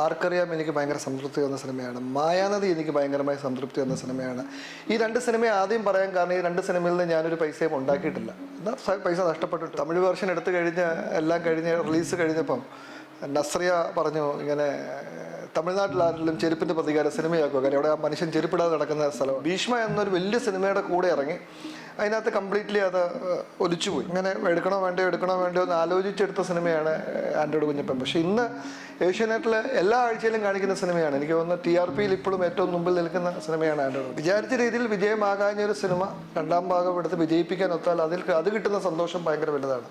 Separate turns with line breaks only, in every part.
ആർക്കറിയാം എനിക്ക് ഭയങ്കര സംതൃപ്തി തന്ന സിനിമയാണ്. മായാനദി എനിക്ക് ഭയങ്കരമായി സംതൃപ്തി തന്ന സിനിമയാണ്. ഈ രണ്ട് സിനിമ ആദ്യം പറയാൻ കാരണം ഈ രണ്ട് സിനിമയിൽ നിന്ന് ഞാനൊരു പൈസയും ഉണ്ടാക്കിയിട്ടില്ല. എന്നാൽ പൈസ നഷ്ടപ്പെട്ടിട്ട് തമിഴ് വേർഷൻ എടുത്ത് കഴിഞ്ഞ് എല്ലാം കഴിഞ്ഞ് റിലീസ് കഴിഞ്ഞപ്പം നസ്രിയ പറഞ്ഞു ഇങ്ങനെ തമിഴ്നാട്ടിലാരെങ്കിലും ചെരുപ്പിൻ്റെ പ്രതികാരം സിനിമയാക്കുക. കാര്യം അവിടെ ആ മനുഷ്യൻ ചെരുപ്പിടാതെ നടക്കുന്ന സ്ഥലം. ഭീഷ്മ എന്നൊരു വലിയ സിനിമയുടെ കൂടെ ഇറങ്ങി അതിനകത്ത് കംപ്ലീറ്റ്ലി അത് ഒലിച്ചുപോയി. ഇങ്ങനെ എടുക്കണോ വേണ്ടോ എന്ന് ആലോചിച്ചെടുത്ത സിനിമയാണ് ആൻഡ്രോയിഡ് കുഞ്ഞപ്പൻ. പക്ഷേ ഇന്ന് ഏഷ്യാനെറ്റിൽ എല്ലാ ആഴ്ചയിലും കാണിക്കുന്ന സിനിമയാണ്. എനിക്ക് തോന്നുന്നു TRPയിൽ ഇപ്പോഴും ഏറ്റവും മുമ്പിൽ നിൽക്കുന്ന സിനിമയാണ് ആൻഡ്രോയിഡ്. വിചാരിച്ച രീതിയിൽ വിജയമാകാഞ്ഞൊരു സിനിമ രണ്ടാം ഭാഗം എടുത്ത് വിജയിപ്പിക്കാൻ ഒത്താൽ അത് കിട്ടുന്ന സന്തോഷം ഭയങ്കര വലുതാണ്.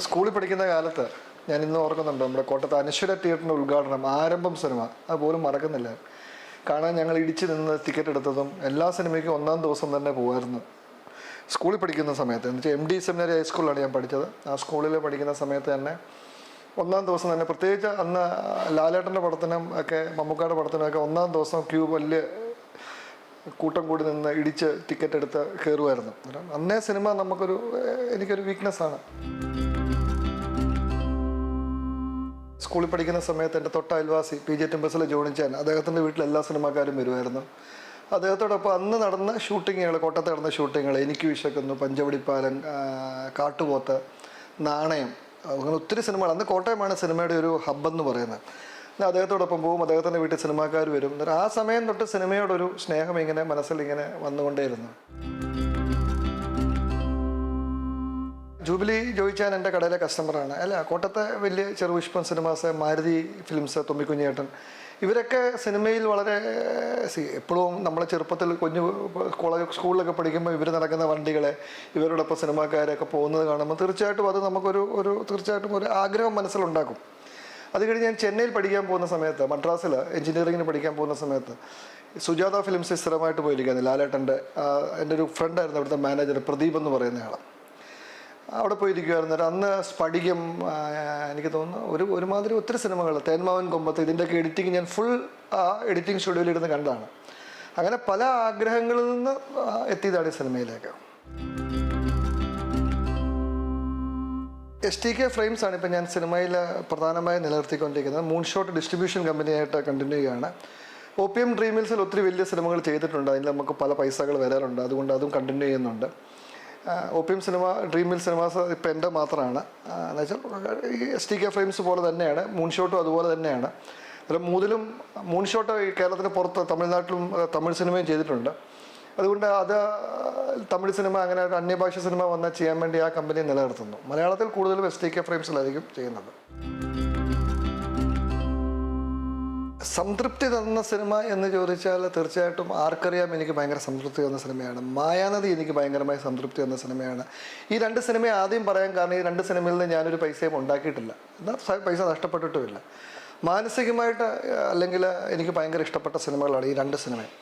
സ്കൂളിൽ പഠിക്കുന്ന കാലത്ത് ഞാൻ ഇന്ന് ഓർക്കുന്നുണ്ട്, നമ്മുടെ കോട്ടയത്ത് അനശ്വര തിയേറ്ററിൻ്റെ ഉദ്ഘാടനം, ആരംഭം സിനിമ, അതുപോലും മറക്കുന്നില്ല. കാണാൻ ഞങ്ങൾ ഇടിച്ച് നിന്ന് ടിക്കറ്റ് എടുത്തതും എല്ലാ സിനിമയ്ക്കും ഒന്നാം ദിവസം തന്നെ പോകുമായിരുന്നു. സ്കൂളിൽ പഠിക്കുന്ന സമയത്ത് എന്ന് വെച്ചാൽ MD സെമിനറി ഹൈസ്കൂളിലാണ് ഞാൻ പഠിച്ചത്. ആ സ്കൂളിൽ പഠിക്കുന്ന സമയത്ത് തന്നെ ഒന്നാം ദിവസം തന്നെ, പ്രത്യേകിച്ച് അന്ന് ലാലേട്ടൻ്റെ പടത്തിനും ഒക്കെ മമ്മൂക്കായുടെ പടത്തിനും ഒക്കെ ഒന്നാം ദിവസം ക്യൂ വലിയ കൂട്ടം കൂടി നിന്ന് ഇടിച്ച് ടിക്കറ്റ് എടുത്ത് കയറുമായിരുന്നു. അന്നേ സിനിമ എനിക്കൊരു വീക്ക്നെസ്സാണ്. സ്കൂളിൽ പഠിക്കുന്ന സമയത്ത് എൻ്റെ തൊട്ട അയൽവാസി PJ ടെമ്പസിലെ ജോണിച്ചാൻ, അദ്ദേഹത്തിൻ്റെ വീട്ടിൽ എല്ലാ സിനിമാക്കാരും വരുമായിരുന്നു. അദ്ദേഹത്തോടൊപ്പം അന്ന് നടന്ന ഷൂട്ടിങ്ങുകൾ, കോട്ടയത്ത് നടന്ന ഷൂട്ടിങ്ങുകൾ, എനിക്ക് വിശക്കുന്നു, പഞ്ചവടിപ്പാലൻ, കാട്ടുപോത്ത്, നാണയം, അങ്ങനെ ഒത്തിരി സിനിമകൾ. അന്ന് കോട്ടയമാണ് സിനിമയുടെ ഒരു ഹബ്ബെന്ന് പറയുന്നത്. അദ്ദേഹത്തോടൊപ്പം പോകും, അദ്ദേഹത്തിൻ്റെ വീട്ടിൽ സിനിമാക്കാർ വരും. ആ സമയം തൊട്ട് സിനിമയോടൊരു സ്നേഹം ഇങ്ങനെ മനസ്സിൽ ഇങ്ങനെ വന്നുകൊണ്ടേയിരുന്നു. ജൂബിലി ജോയിച്ചാൻ എൻ്റെ കടയിലെ കസ്റ്റമറാണ്. അല്ല, കോട്ടയത്തെ വലിയ ചെറുപുഷ്പം സിനിമാസ്, മാരുതി ഫിലിംസ്, തൊമ്മിക്കുഞ്ഞേട്ടൻ, ഇവരൊക്കെ സിനിമയിൽ വളരെ എപ്പോഴും നമ്മളെ ചെറുപ്പത്തിൽ സ്കൂളിലൊക്കെ പഠിക്കുമ്പോൾ ഇവർ നടക്കുന്ന വണ്ടികളെ, ഇവരോടൊപ്പം സിനിമാക്കാരൊക്കെ പോകുന്നത് കാണുമ്പോൾ തീർച്ചയായിട്ടും അത് തീർച്ചയായിട്ടും ഒരു ആഗ്രഹം മനസ്സിലുണ്ടാക്കും. അത് കഴിഞ്ഞ് ഞാൻ ചെന്നൈയിൽ പഠിക്കാൻ പോകുന്ന സമയത്ത്, മദ്രാസിൽ എഞ്ചിനീയറിങ്ങിന് പഠിക്കാൻ പോകുന്ന സമയത്ത് സുജാത ഫിലിംസിൽ സ്ഥിരമായിട്ട് പോയിരിക്കുകയാണ്. ലാലേട്ടൻ്റെ എൻ്റെ ഒരു ഫ്രണ്ടായിരുന്നു അവിടുത്തെ മാനേജർ, പ്രദീപ് എന്ന് പറയുന്ന ആൾ. അവിടെ പോയിരിക്കുമായിരുന്നു. അന്ന് സ്ഫടികം, എനിക്ക് തോന്നുന്നു ഒരുമാതിരി ഒത്തിരി സിനിമകൾ, തേന്മാവൻ കൊമ്പത്ത്, ഇതിൻ്റെയൊക്കെ എഡിറ്റിങ് ഞാൻ ഫുൾ എഡിറ്റിംഗ് സ്റ്റുഡിയോയിൽ ഇരുന്ന് കണ്ടതാണ്. അങ്ങനെ പല ആഗ്രഹങ്ങളിൽ നിന്ന് എത്തിയതാണ് ഈ സിനിമയിലേക്ക്. STK ഫ്രെയിംസാണ് ഇപ്പം ഞാൻ സിനിമയിൽ പ്രധാനമായി നിലനിർത്തിക്കൊണ്ടിരിക്കുന്നത്. മൂൺഷോട്ട് ഡിസ്ട്രിബ്യൂഷൻ കമ്പനിയായിട്ട് കണ്ടിന്യൂ ചെയ്യുകയാണ്. OPM ഡ്രീം മിൽസിൽ ഒത്തിരി വലിയ സിനിമകൾ ചെയ്തിട്ടുണ്ട്. അതിൽ നമുക്ക് പല പൈസകൾ വരാറുണ്ട്. അതുകൊണ്ട് അതും കണ്ടിന്യൂ ചെയ്യുന്നുണ്ട്. OPM ഡ്രീം മിൽ സിനിമാസ് ഇപ്പം എൻ്റെ മാത്രമാണ്. എന്നുവെച്ചാൽ ഈ STK ഫ്രെയിംസ് പോലെ തന്നെയാണ് മൂൺഷോട്ടും, അതുപോലെ തന്നെയാണ്. മൂൺഷോട്ട് കേരളത്തിന് പുറത്ത് തമിഴ്നാട്ടിലും തമിഴ് സിനിമയും ചെയ്തിട്ടുണ്ട്. അതുകൊണ്ട് തമിഴ് സിനിമ, അങ്ങനെ ഒരു അന്യഭാഷ സിനിമ വന്നാൽ ചെയ്യാൻ വേണ്ടി ആ കമ്പനി നിലനിർത്തുന്നു. മലയാളത്തിൽ കൂടുതലും STK ഫ്രെയിംസിലായിരിക്കും ചെയ്യുന്നത്. സംതൃപ്തി തന്ന സിനിമ എന്ന് ചോദിച്ചാൽ തീർച്ചയായിട്ടും ആർക്കറിയാം എനിക്ക് ഭയങ്കര സംതൃപ്തി തന്ന സിനിമയാണ്. മായാനദി എനിക്ക് ഭയങ്കരമായി സംതൃപ്തി തന്ന സിനിമയാണ്. ഈ രണ്ട് സിനിമ ആദ്യം പറയാൻ കാരണം ഈ രണ്ട് സിനിമയിൽ നിന്ന് ഞാനൊരു പൈസയും ഉണ്ടാക്കിയിട്ടില്ല. എന്നാൽ പൈസ നഷ്ടപ്പെട്ടിട്ടുമില്ല. മാനസികമായിട്ട് അല്ലെങ്കിൽ എനിക്ക് ഭയങ്കര ഇഷ്ടപ്പെട്ട സിനിമകളാണ് ഈ രണ്ട് സിനിമയും.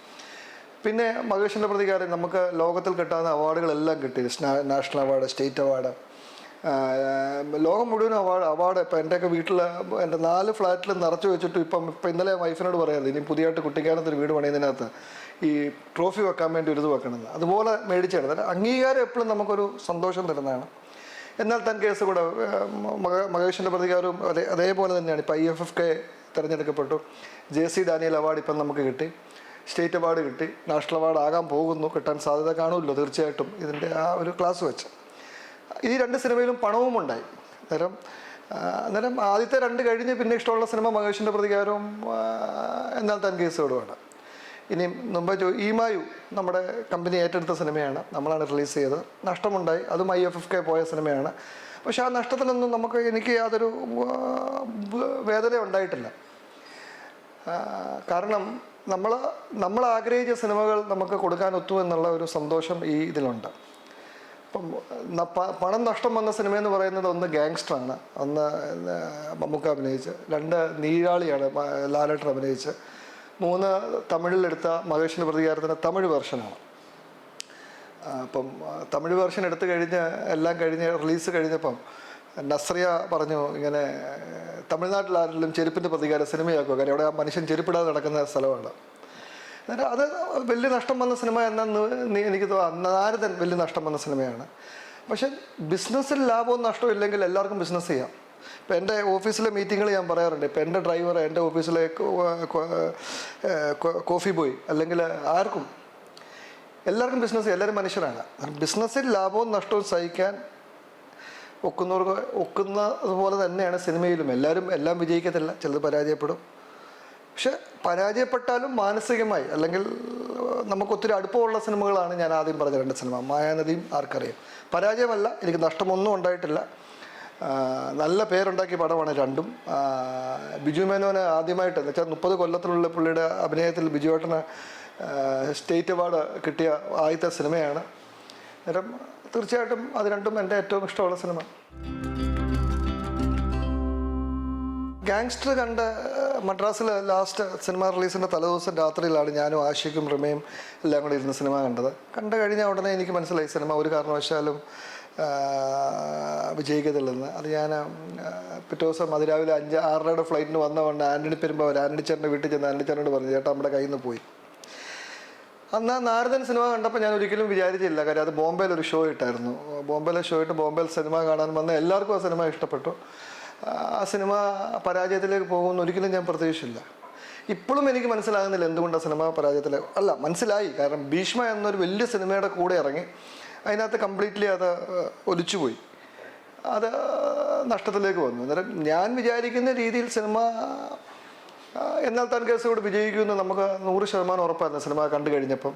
പിന്നെ മഹേഷിൻ്റെ പ്രതികാരം, നമുക്ക് ലോകത്തിൽ കിട്ടാവുന്ന അവാർഡുകളെല്ലാം കിട്ടി. നാഷണൽ അവാർഡ്, സ്റ്റേറ്റ് അവാർഡ്, ലോകം മുഴുവൻ അവാർഡ്. ഇപ്പം എൻ്റെയൊക്കെ വീട്ടിൽ എൻ്റെ 4 ഫ്ലാറ്റിൽ നിറച്ച് വെച്ചിട്ട് ഇപ്പം ഇന്നലെ വൈഫിനോട് പറയാറ്, ഇനി പുതിയതായിട്ട് കുട്ടിക്കാനത്തൊരു വീട് പണിയുന്നതിനകത്ത് ഈ ട്രോഫി വെക്കാൻ വേണ്ടി ഒരു ഇത് വെക്കണമെന്ന്. അതുപോലെ മേടിച്ചെടുത്തത് അംഗീകാരം എപ്പോഴും നമുക്കൊരു സന്തോഷം തരുന്നതാണ്. എന്നാൽ തൻ കേസ് കൂടെ മഹേഷിൻ്റെ പ്രതികാരവും അതേപോലെ തന്നെയാണ്. ഇപ്പം IFFK തിരഞ്ഞെടുക്കപ്പെട്ടു. JC ഡാനിയൽ അവാർഡ് ഇപ്പം നമുക്ക് കിട്ടി. സ്റ്റേറ്റ് അവാർഡ് കിട്ടി. നാഷണൽ അവാർഡ് ആകാൻ പോകുന്നു. കിട്ടാൻ സാധ്യത കാണുമല്ലോ തീർച്ചയായിട്ടും ഇതിൻ്റെ ആ ഒരു ക്ലാസ് വെച്ച്. ഈ രണ്ട് സിനിമയിലും പണവും ഉണ്ടായി. അന്നേരം ആദ്യത്തെ 2 കഴിഞ്ഞ് പിന്നെ ഇഷ്ടമുള്ള സിനിമ മഹേഷിൻ്റെ പ്രതികാരവും എന്നാൽ തൻ കേസുകളുമാണ്. ഇനി മുമ്പ് ഈമായു നമ്മുടെ കമ്പനി ഏറ്റെടുത്ത സിനിമയാണ്. നമ്മളാണ് റിലീസ് ചെയ്തത്. നഷ്ടമുണ്ടായി. അതും IFFK പോയ സിനിമയാണ്. പക്ഷെ ആ നഷ്ടത്തിലൊന്നും എനിക്ക് യാതൊരു വേദന ഉണ്ടായിട്ടില്ല. കാരണം നമ്മൾ ആഗ്രഹിച്ച സിനിമകൾ നമുക്ക് കൊടുക്കാൻ ഒത്തു എന്നുള്ള ഒരു സന്തോഷം ഈ ഇതിലുണ്ട്. ഇപ്പം പണം നഷ്ടം വന്ന സിനിമ എന്ന് പറയുന്നത്, ഒന്ന് ഗാങ്സ്റ്ററാണ്, ഒന്ന് മമ്മൂക്ക അഭിനയിച്ച്, 2 നീരാളിയാണ് ലാലേട്ടൻ അഭിനയിച്ച്, 3 തമിഴിലെടുത്ത മഹേഷിൻ്റെ പ്രതികാരത്തിൻ്റെ തമിഴ് വെർഷനാണ്. അപ്പം തമിഴ് വെർഷൻ എടുത്തു കഴിഞ്ഞ് എല്ലാം കഴിഞ്ഞ് റിലീസ് കഴിഞ്ഞപ്പം നസ്രിയ പറഞ്ഞു ഇങ്ങനെ തമിഴ്നാട്ടിലാരെങ്കിലും ചെരുപ്പിൻ്റെ പ്രതികാരം സിനിമയാക്കുക. കാര്യം അവിടെ ആ മനുഷ്യൻ ചെരുപ്പിടാതെ നടക്കുന്ന സ്ഥലമാണ്. അന്നേരം അത് വലിയ നഷ്ടം വന്ന സിനിമ എന്നു എനിക്ക് തോന്നുന്നു നാരദൻ വലിയ നഷ്ടം വന്ന സിനിമയാണ്. പക്ഷെ ബിസിനസ്സിൽ ലാഭവും നഷ്ടവും ഇല്ലെങ്കിൽ എല്ലാവർക്കും ബിസിനസ് ചെയ്യാം. ഇപ്പം എൻ്റെ ഓഫീസിലെ മീറ്റിങ്ങൾ ഞാൻ പറയാറുണ്ട്. ഇപ്പം എൻ്റെ ഡ്രൈവർ, എൻ്റെ ഓഫീസിലെ കോഫി ബോയ്, അല്ലെങ്കിൽ ആർക്കും എല്ലാവർക്കും ബിസിനസ്, എല്ലാവരും മനുഷ്യരാണ്. ബിസിനസ്സിൽ ലാഭവും നഷ്ടവും സഹിക്കാൻ ഒക്കുന്നതുപോലെ തന്നെയാണ് സിനിമയിലും. എല്ലാം വിജയിക്കത്തില്ല, ചിലത് പരാജയപ്പെടും. പക്ഷെ പരാജയപ്പെട്ടാലും മാനസികമായി അല്ലെങ്കിൽ നമുക്കൊത്തിരി അടുപ്പമുള്ള സിനിമകളാണ് ഞാൻ ആദ്യം പറഞ്ഞ 2 സിനിമ, മായാനദിയും ആർക്കറിയാം. പരാജയമല്ല, എനിക്ക് നഷ്ടമൊന്നും ഉണ്ടായിട്ടില്ല. നല്ല പേരുണ്ടാക്കിയ പടമാണ് രണ്ടും. ബിജു മേനോന് ആദ്യമായിട്ട് എന്ന് വെച്ചാൽ 30 കൊല്ലത്തിലുള്ള പുള്ളിയുടെ അഭിനയത്തിൽ ബിജുവേട്ടന് സ്റ്റേറ്റ് അവാർഡ് കിട്ടിയ ആദ്യത്തെ സിനിമയാണ്. അന്നേരം തീർച്ചയായിട്ടും അത് രണ്ടും എൻ്റെ ഏറ്റവും ഇഷ്ടമുള്ള സിനിമ. ഗാങ്സ്റ്റർ കണ്ട മദ്രാസിൽ ലാസ്റ്റ് സിനിമ റിലീസിൻ്റെ തലേദിവസം രാത്രിയിലാണ് ഞാനും ആഷിഖും റിമയും എല്ലാം കൂടി ഇരുന്ന് സിനിമ കണ്ടു കഴിഞ്ഞ ഉടനെ എനിക്ക് മനസ്സിലായി സിനിമ ഒരു കാരണവശാലും വിജയിക്കത്തില്ലെന്ന്. അത് ഞാൻ പിറ്റേ ദിവസം അതിരാവിലെ 5-6 ഫ്ലൈറ്റിന് വന്നവണ്ണം ആൻ്റണി പെരുമ്പാവൂർ ആൻ്റണി ചേട്ടൻ്റെ വീട്ടിൽ ചെന്ന് ആൻ്റണി ചേട്ടനോട് പറഞ്ഞു, ചേട്ടാ നമ്മുടെ കയ്യിൽ നിന്ന് പോയി. അന്ന് നാരദൻ സിനിമ കണ്ടപ്പോൾ ഞാൻ ഒരിക്കലും വിചാരിച്ചില്ല. കാര്യം അത് ബോംബെയിൽ ഒരു ഷോ ഇട്ടായിരുന്നു. ബോംബെയിലെ ഷോ ഇട്ട് ബോംബെയിൽ സിനിമ കാണാൻ വന്ന എല്ലാവർക്കും ആ സിനിമ ഇഷ്ടപ്പെട്ടു. ആ സിനിമ പരാജയത്തിലേക്ക് പോകുമെന്ന് ഒരിക്കലും ഞാൻ പ്രതീക്ഷിച്ചില്ല. ഇപ്പോഴും എനിക്ക് മനസ്സിലാകുന്നില്ല എന്തുകൊണ്ടാണ് സിനിമ പരാജയത്തിലേക്ക്. അല്ല, മനസ്സിലായി. കാരണം ഭീഷ്മ എന്നൊരു വലിയ സിനിമയുടെ കൂടെ ഇറങ്ങി അതിനകത്ത് കംപ്ലീറ്റ്ലി അത് ഒലിച്ചുപോയി, അത് നഷ്ടത്തിലേക്ക് വന്നു. അന്നേരം ഞാൻ വിചാരിക്കുന്ന രീതിയിൽ സിനിമ എന്നാൽ താൻ കേസോട് വിജയിക്കുമെന്ന് നമുക്ക് 100% ഉറപ്പായിരുന്നു. സിനിമ കണ്ടു കഴിഞ്ഞപ്പം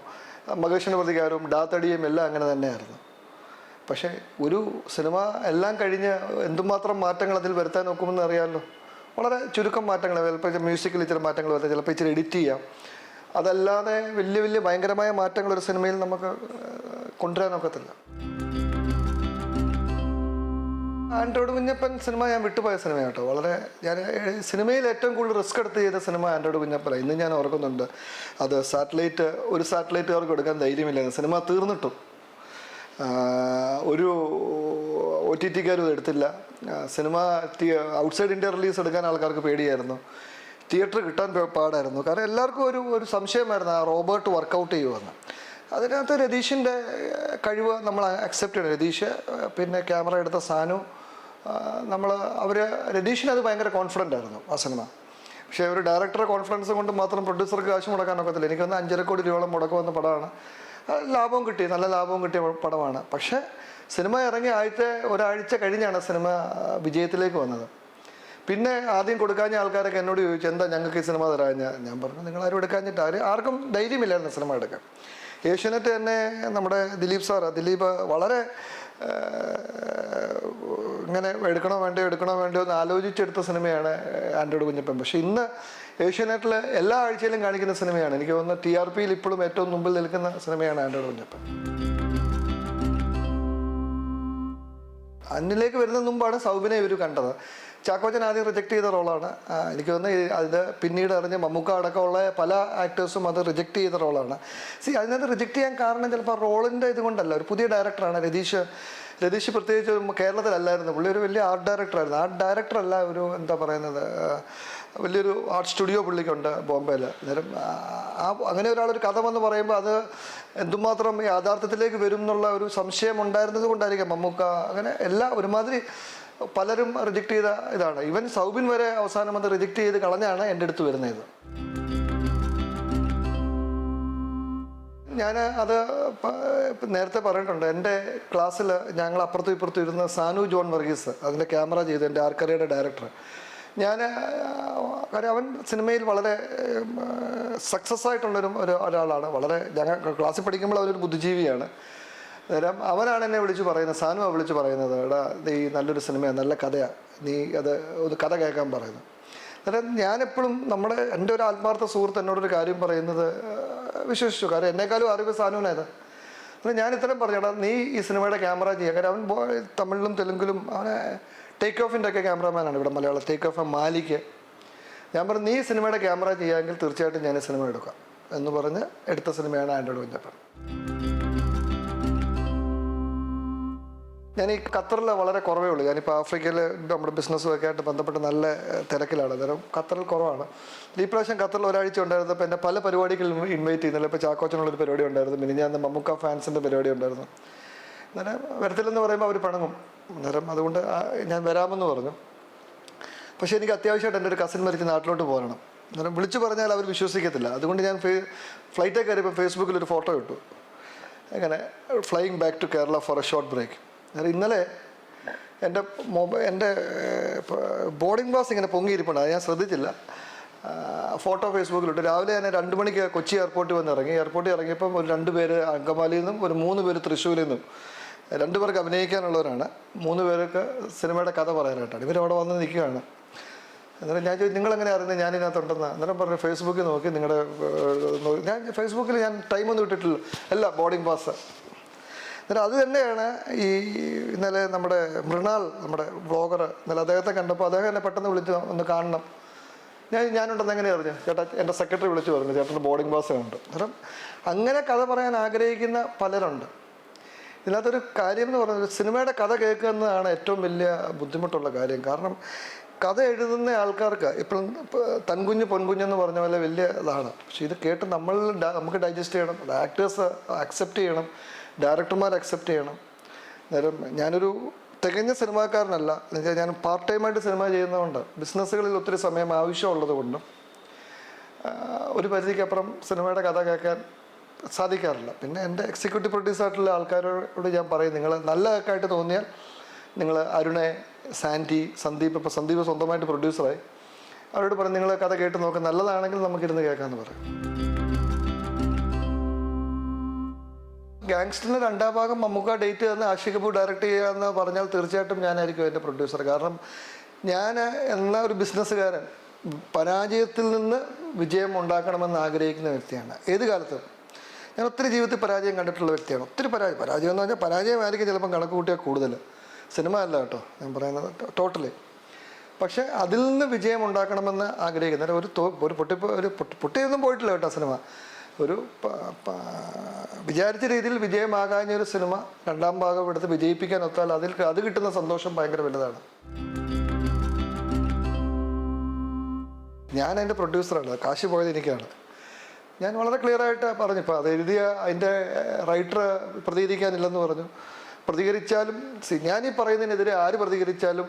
മകേഷിൻ്റെ പ്രതികാരവും ഡാത്തടിയും എല്ലാം അങ്ങനെ തന്നെയായിരുന്നു. പക്ഷേ ഒരു സിനിമ എല്ലാം കഴിഞ്ഞ് എന്തുമാത്രം മാറ്റങ്ങൾ അതിൽ വരുത്താൻ നോക്കുമെന്ന് അറിയാമല്ലോ. വളരെ ചുരുക്കം മാറ്റങ്ങൾ, ചിലപ്പോൾ മ്യൂസിക്കിൽ ഇച്ചിരി മാറ്റങ്ങൾ വരുത്താം, ചിലപ്പോൾ ഇച്ചിരി എഡിറ്റ് ചെയ്യാം. അതല്ലാതെ വലിയ ഭയങ്കരമായ മാറ്റങ്ങൾ ഒരു സിനിമയിൽ നമുക്ക് കൊണ്ടുവരാനൊക്കത്തില്ല. ആൻഡ്രോയിഡ് കുഞ്ഞപ്പൻ സിനിമ ഞാൻ വിട്ടുപോയ സിനിമ കേട്ടോ. ഞാൻ സിനിമയിൽ ഏറ്റവും കൂടുതൽ റിസ്ക് എടുത്ത് ചെയ്ത സിനിമ ആൻഡ്രോയിഡ് കുഞ്ഞപ്പനാണ്. ഇന്ന് ഞാൻ ഓർക്കുന്നുണ്ട്. അത് ഒരു സാറ്റലൈറ്റുകാർക്ക് എടുക്കാൻ ധൈര്യമില്ലായിരുന്നു. സിനിമ തീർന്നിട്ടും ഒരു OTT-കാരും എടുത്തില്ല. സിനിമ ഔട്ട്സൈഡ് ഇന്ത്യ റിലീസ് എടുക്കാൻ ആൾക്കാർക്ക് പേടിയായിരുന്നു. തിയേറ്റർ കിട്ടാൻ പാടായിരുന്നു. കാരണം എല്ലാവർക്കും ഒരു സംശയമായിരുന്നു, ആ റോബോട്ട് വർക്കൗട്ട് ചെയ്യുമെന്ന്. അതിനകത്ത് രതീഷിൻ്റെ കഴിവ് നമ്മൾ അക്സെപ്റ്റ് ചെയ്യണം. രതീഷ്, പിന്നെ ക്യാമറ എടുത്ത സാനു, രതീഷിന് അത് ഭയങ്കര കോൺഫിഡൻ്റ് ആയിരുന്നു ആ സിനിമ. പക്ഷേ ഒരു ഡയറക്ടറെ കോൺഫിഡൻസ് കൊണ്ട് മാത്രം പ്രൊഡ്യൂസർക്ക് കാശ് മുടക്കാനൊക്കത്തില്ല. എനിക്കൊന്ന് 5.5 കോടി രൂപയോളം മുടക്കുമെന്ന പടമാണ്. ലാഭവും കിട്ടി, നല്ല ലാഭവും കിട്ടിയ പടമാണ്. പക്ഷേ സിനിമ ഇറങ്ങി ആദ്യത്തെ ഒരാഴ്ച കഴിഞ്ഞാണ് സിനിമ വിജയത്തിലേക്ക് വന്നത്. പിന്നെ ആദ്യം കൊടുക്കാഞ്ഞ ആൾക്കാരൊക്കെ എന്നോട് ചോദിച്ചു, എന്താ ഞങ്ങൾക്ക് ഈ സിനിമ തരാഞ്ഞ? ഞാൻ പറഞ്ഞു, നിങ്ങളാരും എടുക്കാഞ്ഞിട്ട് ആർക്കും ധൈര്യമില്ലായിരുന്നു സിനിമ എടുക്കാൻ. ഏഷ്യാനെറ്റ് തന്നെ നമ്മുടെ ദിലീപ് വളരെ ഇങ്ങനെ എടുക്കണോ വേണ്ടോ എന്ന് ആലോചിച്ചെടുത്ത സിനിമയാണ് ആൻഡ്രോയിഡ് കുഞ്ഞപ്പൻ. പക്ഷെ ഇന്ന് ഏഷ്യാനെറ്റിൽ എല്ലാ ആഴ്ചയിലും കാണിക്കുന്ന സിനിമയാണ്. എനിക്ക് തോന്നുന്നു TRPയിൽ ഇപ്പോഴും ഏറ്റവും മുമ്പിൽ നിൽക്കുന്ന സിനിമയാണ് ആൻഡ്രോയിഡ് കുഞ്ഞപ്പൻ. അന്നിലേക്ക് വരുന്നതിന് മുമ്പാണ് സൗബിനെ ഇവർ കണ്ടത്. ചാക്കോച്ചൻ ആദ്യം റിജക്റ്റ് ചെയ്ത റോളാണ്. എനിക്ക് തോന്നുന്നു അത് പിന്നീട് അറിഞ്ഞ് മമ്മൂക്ക അടക്കമുള്ള പല ആക്ടേഴ്സും അത് റിജക്റ്റ് ചെയ്ത റോളാണ്. അതിനകത്ത് റിജക്റ്റ് ചെയ്യാൻ കാരണം ചിലപ്പോൾ റോളിൻ്റെ ഇതുകൊണ്ടല്ല. ഒരു പുതിയ ഡയറക്ടറാണ് രതീഷ് പ്രത്യേകിച്ച് കേരളത്തിലല്ലായിരുന്നു. പുള്ളി ഒരു വലിയ ആർട്ട് ഡയറക്ടറായിരുന്നു. ആർട്ട് ഡയറക്ടറല്ല, ഒരു എന്താ പറയുന്നത്, വലിയൊരു ആർട്ട് സ്റ്റുഡിയോ പുള്ളിക്കുണ്ട് ബോംബെയിൽ. അന്നേരം അങ്ങനെ ഒരാളൊരു കഥ വന്ന് പറയുമ്പോൾ അത് എന്തുമാത്രം യാഥാർത്ഥ്യത്തിലേക്ക് വരും എന്നുള്ള ഒരു സംശയം ഉണ്ടായിരുന്നത് കൊണ്ടായിരിക്കാം മമ്മൂക്ക അങ്ങനെ ഒരുമാതിരി പലരും റിജക്റ്റ് ചെയ്ത ഇതാണ്. ഈവൻ സൗബിൻ വരെ അവസാനം അത് റിജക്റ്റ് ചെയ്ത് കളഞ്ഞാണ് എൻ്റെ അടുത്ത് വരുന്നത്. ഞാൻ അത് നേരത്തെ പറഞ്ഞിട്ടുണ്ട്. എൻ്റെ ക്ലാസ്സിൽ ഞങ്ങൾ അപ്പുറത്തും ഇപ്പുറത്തും ഇരുന്ന സാനു ജോൺ വർഗീസ് അതിൻ്റെ ക്യാമറ ചെയ്ത് എൻ്റെ ആർക്കറിയുടെ ഡയറക്ടർ. കാര്യം അവൻ സിനിമയിൽ വളരെ സക്സസ് ആയിട്ടുള്ളൊരു ഒരാളാണ്. ഞങ്ങൾ ക്ലാസ്സിൽ പഠിക്കുമ്പോൾ അവനൊരു ബുദ്ധിജീവിയാണ്. അന്നേരം അവനാണ് എന്നെ സാനുവാണ് വിളിച്ച് പറയുന്നത്, എടാ നീ നല്ലൊരു സിനിമയാണ്, നല്ല കഥയാണ്, നീ ഒരു കഥ കേൾക്കാൻ പറയുന്നു. അന്നേരം ഞാനെപ്പോഴും എൻ്റെ ഒരു ആത്മാർത്ഥ സുഹൃത്ത് എന്നോടൊരു കാര്യം പറയുന്നത് വിശ്വസിച്ചു. കാരണം എന്നെക്കാളും അറിവ് സാനുവിനായത്. എന്നാൽ ഞാൻ ഇത്രയും പറഞ്ഞടാ, നീ ഈ സിനിമയുടെ ക്യാമറ ചെയ്യുക. കാരണം അവൻ തമിഴിലും തെലുങ്കിലും അവനെ ടേക്ക് ഓഫിൻ്റെ ഒക്കെ ക്യാമറമാനാണ് ഇവിടെ മലയാളം. Take off Malik. ഞാൻ പറഞ്ഞു, നീ സിനിമയുടെ ക്യാമറ ചെയ്യാമെങ്കിൽ തീർച്ചയായിട്ടും ഞാൻ ഈ സിനിമ എടുക്കാം എന്ന് പറഞ്ഞ് എടുത്ത സിനിമയാണ് ആൻഡ്രോയിഡ് കുഞ്ഞപ്പൻ. ഞാൻ ഈ ഖത്തറിൽ വളരെ കുറവേ ഉള്ളൂ. ഞാനിപ്പോൾ ആഫ്രിക്കയിൽ നമ്മുടെ ബിസിനസ്സുമൊക്കെ ആയിട്ട് ബന്ധപ്പെട്ട് നല്ല തിരക്കിലാണ്. അന്നേരം ഖത്തറിൽ കുറവാണ്. ഈ പ്രാവശ്യം ഖത്തറിൽ ഒരാഴ്ച ഉണ്ടായിരുന്നപ്പോൾ എന്നെ പല പരിപാടികളിലും ഇൻവൈറ്റ് ചെയ്യുന്നില്ല. ഇപ്പോൾ ചാക്കോച്ചനുള്ളൊരു പരിപാടി ഉണ്ടായിരുന്നു, പിന്നെ ഞാൻ മമ്മൂക്ക ഫാൻസിൻ്റെ പരിപാടി ഉണ്ടായിരുന്നു. അന്നേരം വരത്തില്ലെന്ന് പറയുമ്പോൾ അവർ പണങ്ങും. അന്നേരം അതുകൊണ്ട് ഞാൻ വരാമെന്ന് പറഞ്ഞു. പക്ഷേ എനിക്ക് അത്യാവശ്യമായിട്ട് എൻ്റെ ഒരു കസിൻ മരിച്ച് നാട്ടിലോട്ട് പോകണം. അന്നേരം വിളിച്ചു പറഞ്ഞാൽ അവർ വിശ്വസിക്കത്തില്ല. അതുകൊണ്ട് ഞാൻ ഫ്ലൈറ്റേ കയറിയപ്പോൾ ഫേസ്ബുക്കിലൊരു ഫോട്ടോ ഇട്ടു, അങ്ങനെ flying back to Kerala for a short break. ഇന്നലെ എൻ്റെ ബോർഡിംഗ് പാസ് ഇങ്ങനെ പൊങ്ങിയിരിപ്പുണ്ട്, അത് ഞാൻ ശ്രദ്ധിച്ചില്ല. ഫോട്ടോ ഫേസ്ബുക്കിലിട്ട് രാവിലെ ഞാൻ 2 മണിക്ക് കൊച്ചി എയർപോർട്ടിൽ വന്ന് ഇറങ്ങി. എയർപോർട്ടിൽ ഇറങ്ങിയപ്പം ഒരു 2 പേര് അങ്കമാലിയിൽ നിന്നും ഒരു 3 പേര് തൃശ്ശൂരിൽ നിന്നും. 2 പേർക്ക് അഭിനയിക്കാനുള്ളവരാണ്, 3 പേർക്ക് സിനിമയുടെ കഥ പറയാനായിട്ടാണ്. ഇവരവിടെ വന്ന് നിൽക്കുകയാണ്. അന്നേരം ഞാൻ ചോദിച്ചു, നിങ്ങളെങ്ങനെ അറിയുന്നത് ഞാനിതിനകത്തുണ്ടെന്ന്? അന്നേരം പറഞ്ഞു, ഫേസ്ബുക്കിൽ നോക്കി നിങ്ങളുടെ ഞാൻ ഫേസ്ബുക്കിൽ ഞാൻ ടൈമൊന്നും ഇട്ടിട്ടില്ല, അല്ല ബോർഡിംഗ് പാസ്. അന്നേരം അത് തന്നെയാണ് ഈ ഇന്നലെ നമ്മുടെ മൃണാൾ, നമ്മുടെ ബ്ലോഗർ, ഇന്നലെ അദ്ദേഹത്തെ കണ്ടപ്പോൾ അദ്ദേഹം എന്നെ പെട്ടെന്ന് വിളിച്ച് ഒന്ന് കാണണം. ഞാനുണ്ടെന്ന് എങ്ങനെ അറിഞ്ഞു? ചേട്ടാ, എൻ്റെ സെക്രട്ടറി വിളിച്ച് പറഞ്ഞു ചേട്ടൻ്റെ ബോർഡിംഗ് പാസ് ഉണ്ട്. അന്നേരം അങ്ങനെ കഥ പറയാൻ ആഗ്രഹിക്കുന്ന പലരുണ്ട്. ഇതിനകത്തൊരു കാര്യം എന്ന് പറയുന്നത്, സിനിമയുടെ കഥ കേൾക്കുക എന്നതാണ് ഏറ്റവും വലിയ ബുദ്ധിമുട്ടുള്ള കാര്യം. കാരണം കഥ എഴുതുന്ന ആൾക്കാർക്ക് ഇപ്പോൾ തൻകുഞ്ഞ് പൊൻകുഞ്ഞെന്ന് പറഞ്ഞ പോലെ വലിയ ഇതാണ്. പക്ഷെ ഇത് കേട്ട് നമുക്ക് ഡൈജസ്റ്റ് ചെയ്യണം, ആക്ടേഴ്സ് അക്സെപ്റ്റ് ചെയ്യണം, ഡയറക്ടർമാർ അക്സെപ്റ്റ് ചെയ്യണം. അന്നേരം ഞാനൊരു തികഞ്ഞ സിനിമാക്കാരനല്ല, എന്നുവെച്ചാൽ ഞാൻ പാർട്ട് ടൈമായിട്ട് സിനിമ ചെയ്യുന്നതുകൊണ്ട് ബിസിനസ്സുകളിൽ ഒത്തിരി സമയം ആവശ്യമുള്ളത് കൊണ്ടും ഒരു പരിധിക്കപ്പുറം സിനിമയുടെ കഥ കേൾക്കാൻ സാധിക്കാറില്ല. പിന്നെ എൻ്റെ എക്സിക്യൂട്ടീവ് പ്രൊഡ്യൂസറായിട്ടുള്ള ആൾക്കാരോട് ഞാൻ പറയും, നിങ്ങൾ നല്ലതൊക്കെയായിട്ട് തോന്നിയാൽ നിങ്ങൾ അരുണെ, സാൻറ്റി, സന്ദീപ്, ഇപ്പോൾ സന്ദീപ് സ്വന്തമായിട്ട് പ്രൊഡ്യൂസറായി, അവരോട് പറയും നിങ്ങൾ കഥ കേട്ട് നോക്കുക, നല്ലതാണെങ്കിൽ നമുക്കിരുന്ന് കേൾക്കാമെന്ന് പറയും. ഗാങ്സ്റ്ററിന് 2ാം ഭാഗം മമ്മൂക്ക ഡേറ്റ് തന്ന് ആഷിഖ് കപൂർ ഡയറക്റ്റ് ചെയ്യാമെന്ന് പറഞ്ഞാൽ തീർച്ചയായിട്ടും ഞാനായിരിക്കും എൻ്റെ പ്രൊഡ്യൂസർ. കാരണം ഞാൻ എന്ന ഒരു ബിസിനസ്സുകാരൻ പരാജയത്തിൽ നിന്ന് വിജയം ഉണ്ടാക്കണമെന്ന് ആഗ്രഹിക്കുന്ന വ്യക്തിയാണ്. ഏത് കാലത്തും ഞാൻ ഒത്തിരി ജീവിതത്തിൽ പരാജയം കണ്ടിട്ടുള്ള വ്യക്തിയാണ്. ഒത്തിരി പരാജയം എന്ന് പറഞ്ഞാൽ പരാജയമായിരിക്കും ചിലപ്പം കണക്ക് കൂട്ടിയാൽ കൂടുതൽ, സിനിമ അല്ല കേട്ടോ ഞാൻ പറയുന്നത്, ടോട്ടലി. പക്ഷേ അതിൽ നിന്ന് വിജയം ഉണ്ടാക്കണമെന്ന് ആഗ്രഹിക്കുന്ന ഒരു പൊട്ടിയൊന്നും പോയിട്ടില്ല കേട്ടോ സിനിമ. ഒരു വിചാരിച്ച രീതിയിൽ വിജയമാകാഞ്ഞൊരു സിനിമ 2ാം ഭാഗം എടുത്ത് വിജയിപ്പിക്കാൻ ഒത്താൽ അത് കിട്ടുന്ന സന്തോഷം ഭയങ്കര വലുതാണ്. ഞാൻ അതിൻ്റെ പ്രൊഡ്യൂസറാണ്, കാശ് പോയത് എനിക്കാണ്. ഞാൻ വളരെ ക്ലിയറായിട്ട് പറഞ്ഞു. ഇപ്പോൾ അത് എഴുതിയ അതിൻ്റെ റൈറ്റർ പ്രതികരിക്കാനില്ലെന്ന് പറഞ്ഞു. പ്രതികരിച്ചാലും ഞാനീ പറയുന്നതിനെതിരെ ആര് പ്രതികരിച്ചാലും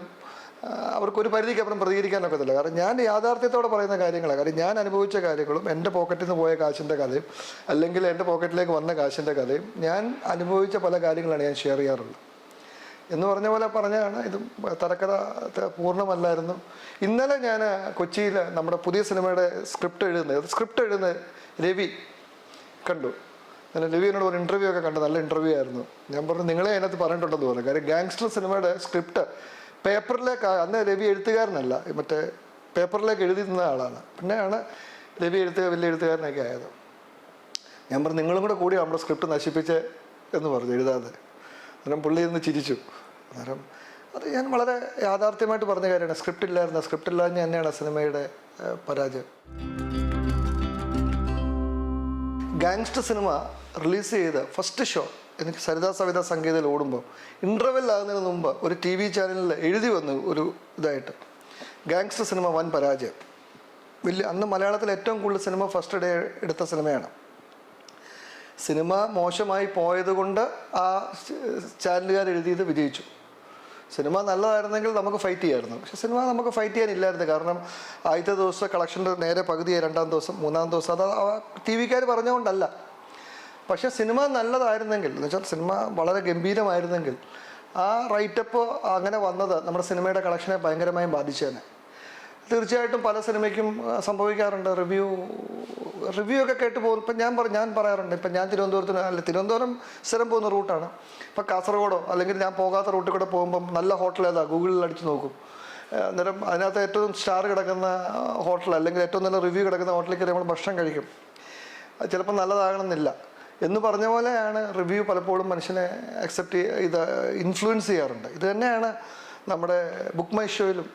അവർക്കൊരു പരിധിക്കപ്പുറം പ്രതികരിക്കാനൊക്കത്തില്ല. കാരണം ഞാൻ യാഥാർത്ഥ്യത്തോടെ പറയുന്ന കാര്യങ്ങളാണ്. കാരണം ഞാൻ അനുഭവിച്ച കാര്യങ്ങളും എൻ്റെ പോക്കറ്റിൽ നിന്ന് പോയ കാശിൻ്റെ കഥയും അല്ലെങ്കിൽ എൻ്റെ പോക്കറ്റിലേക്ക് വന്ന കാശിൻ്റെ കഥയും ഞാൻ അനുഭവിച്ച പല കാര്യങ്ങളാണ് ഞാൻ ഷെയർ ചെയ്യാറുള്ളത്. എന്ന് പറഞ്ഞ പോലെ പറഞ്ഞാണ് ഇത് തിരക്കഥ പൂർണ്ണമല്ലായിരുന്നു. ഇന്നലെ ഞാൻ കൊച്ചിയിൽ നമ്മുടെ പുതിയ സിനിമയുടെ സ്ക്രിപ്റ്റ് എഴുതുന്ന രവി കണ്ടു. ഞാൻ രവിയോട് ഒരു ഇൻ്റർവ്യൂ ഒക്കെ കണ്ടു, നല്ല ഇൻ്റർവ്യൂ ആയിരുന്നു. ഞാൻ പറഞ്ഞു, നിങ്ങളെ അതിനകത്ത് പറഞ്ഞിട്ടുണ്ടെന്ന് പറഞ്ഞു. കാര്യം ഗാങ്സ്റ്റർ സിനിമയുടെ സ്ക്രിപ്റ്റ് പേപ്പറിലേക്ക്, അന്ന് രവി എഴുത്തുകാരനല്ല, മറ്റേ പേപ്പറിലേക്ക് എഴുതി നിന്ന ആളാണ്. പിന്നെയാണ് രവി വലിയ എഴുത്തുകാരനൊക്കെ ആയത്. ഞാൻ പറഞ്ഞു, നിങ്ങളും കൂടി നമ്മുടെ സ്ക്രിപ്റ്റ് നശിപ്പിച്ച് എന്ന് പറഞ്ഞു എഴുതാതെ. അന്നേരം പുള്ളി ഇരുന്ന് ചിരിച്ചു. അന്നേരം അത് ഞാൻ വളരെ യാഥാർത്ഥ്യമായിട്ട് പറഞ്ഞ കാര്യമാണ്. സ്ക്രിപ്റ്റ് ഇല്ലാഞ്ഞ് തന്നെയാണ് സിനിമയുടെ പരാജയം. ഗാങ്സ്റ്റർ സിനിമ റിലീസ് ചെയ്ത് ഫസ്റ്റ് ഷോ എനിക്ക് സരിതാ സവിത സംഗീതയിൽ ഓടുമ്പോൾ ഇൻ്റർവെൽ ആകുന്നതിന് മുമ്പ് ഒരു TV ചാനലിൽ എഴുതി വന്നു ഒരു ഇതായിട്ട്, ഗാങ്സ്റ്റർ സിനിമ വൻ പരാജയം. അന്ന് മലയാളത്തിൽ ഏറ്റവും കൂടുതൽ സിനിമ ഫസ്റ്റ് ഡേ എടുത്ത സിനിമയാണ്. സിനിമ മോശമായി പോയത് കൊണ്ട് ആ ചാനലുകാർ എഴുതിയത് വിജയിച്ചു. സിനിമ നല്ലതായിരുന്നെങ്കിൽ നമുക്ക് ഫൈറ്റ് ചെയ്യാമായിരുന്നു. പക്ഷെ സിനിമ നമുക്ക് ഫൈറ്റ് ചെയ്യാനില്ലായിരുന്നു. കാരണം ആദ്യത്തെ ദിവസം കളക്ഷൻ്റെ നേരെ പകുതിയായി, 2ാം ദിവസം 3ാം ദിവസം അത് TV-ക്കാർ പറഞ്ഞുകൊണ്ടല്ല. പക്ഷേ സിനിമ നല്ലതായിരുന്നെങ്കിൽ, എന്ന് വെച്ചാൽ സിനിമ വളരെ ഗംഭീരമായിരുന്നെങ്കിൽ ആ റൈറ്റപ്പ് അങ്ങനെ വന്നത് നമ്മുടെ സിനിമയുടെ കളക്ഷനെ ഭയങ്കരമായും ബാധിച്ചേനെ. തീർച്ചയായിട്ടും പല സിനിമയ്ക്കും സംഭവിക്കാറുണ്ട്. റിവ്യൂ ഒക്കെ കേട്ട് പോകും. ഇപ്പം ഞാൻ പറയാറുണ്ട്, ഇപ്പം ഞാൻ തിരുവനന്തപുരം സ്ഥിരം പോകുന്ന റൂട്ടാണ്. ഇപ്പം കാസർഗോഡോ അല്ലെങ്കിൽ ഞാൻ പോകാത്ത റൂട്ടിൽ കൂടെ പോകുമ്പം നല്ല ഹോട്ടൽ ഏതാ ഗൂഗിളിൽ അടിച്ച് നോക്കും. അന്നേരം അതിനകത്ത് ഏറ്റവും സ്റ്റാർ കിടക്കുന്ന ഹോട്ടൽ അല്ലെങ്കിൽ ഏറ്റവും നല്ല റിവ്യൂ കിടക്കുന്ന ഹോട്ടലിൽ കയറി നമ്മൾ ഭക്ഷണം കഴിക്കും. ചിലപ്പോൾ നല്ലതാകണമെന്നില്ല എന്ന് പറഞ്ഞ പോലെയാണ് റിവ്യൂ പലപ്പോഴും മനുഷ്യനെ ഇൻഫ്ലുവൻസ് ചെയ്യാറുണ്ട്. ഇത് തന്നെയാണ് നമ്മുടെ ബുക്ക് മൈ ഷോയിലും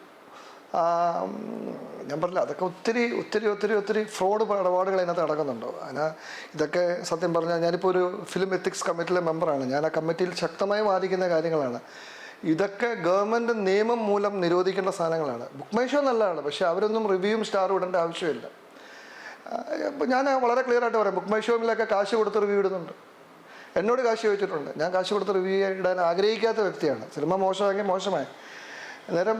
ഞാൻ പറഞ്ഞില്ല, അതൊക്കെ ഒത്തിരി ഒത്തിരി ഒത്തിരി ഒത്തിരി ഫ്രോഡ് ഇടപാടുകൾ അതിനകത്ത് നടക്കുന്നുണ്ടോ. ഇതൊക്കെ സത്യം പറഞ്ഞാൽ ഞാനിപ്പോൾ ഒരു ഫിലിം എത്തിക്സ് കമ്മിറ്റിയിലെ മെമ്പറാണ്. ഞാൻ ആ കമ്മിറ്റിയിൽ ശക്തമായി വാദിക്കുന്ന കാര്യങ്ങളാണ്. ഇതൊക്കെ ഗവൺമെൻറ് നിയമം മൂലം നിരോധിക്കേണ്ട സാധനങ്ങളാണ്. ബുക്ക് മൈ ഷോ നല്ലതാണ്, പക്ഷേ അവരൊന്നും റിവ്യൂവും സ്റ്റാറും ഇടേണ്ട ആവശ്യമില്ല. ഞാൻ വളരെ ക്ലിയർ ആയിട്ട് പറയാം, ബുക്ക് മൈ ഷോയിലൊക്കെ കാശ് കൊടുത്ത് റിവ്യൂ ഇടുന്നുണ്ട്. എന്നോട് കാശ് ചോദിച്ചിട്ടുണ്ട്. ഞാൻ കാശ് കൊടുത്ത് റിവ്യൂ ഇടാൻ ആഗ്രഹിക്കാത്ത വ്യക്തിയാണ്. സിനിമ മോശമായെങ്കിൽ മോശമായി. അന്നേരം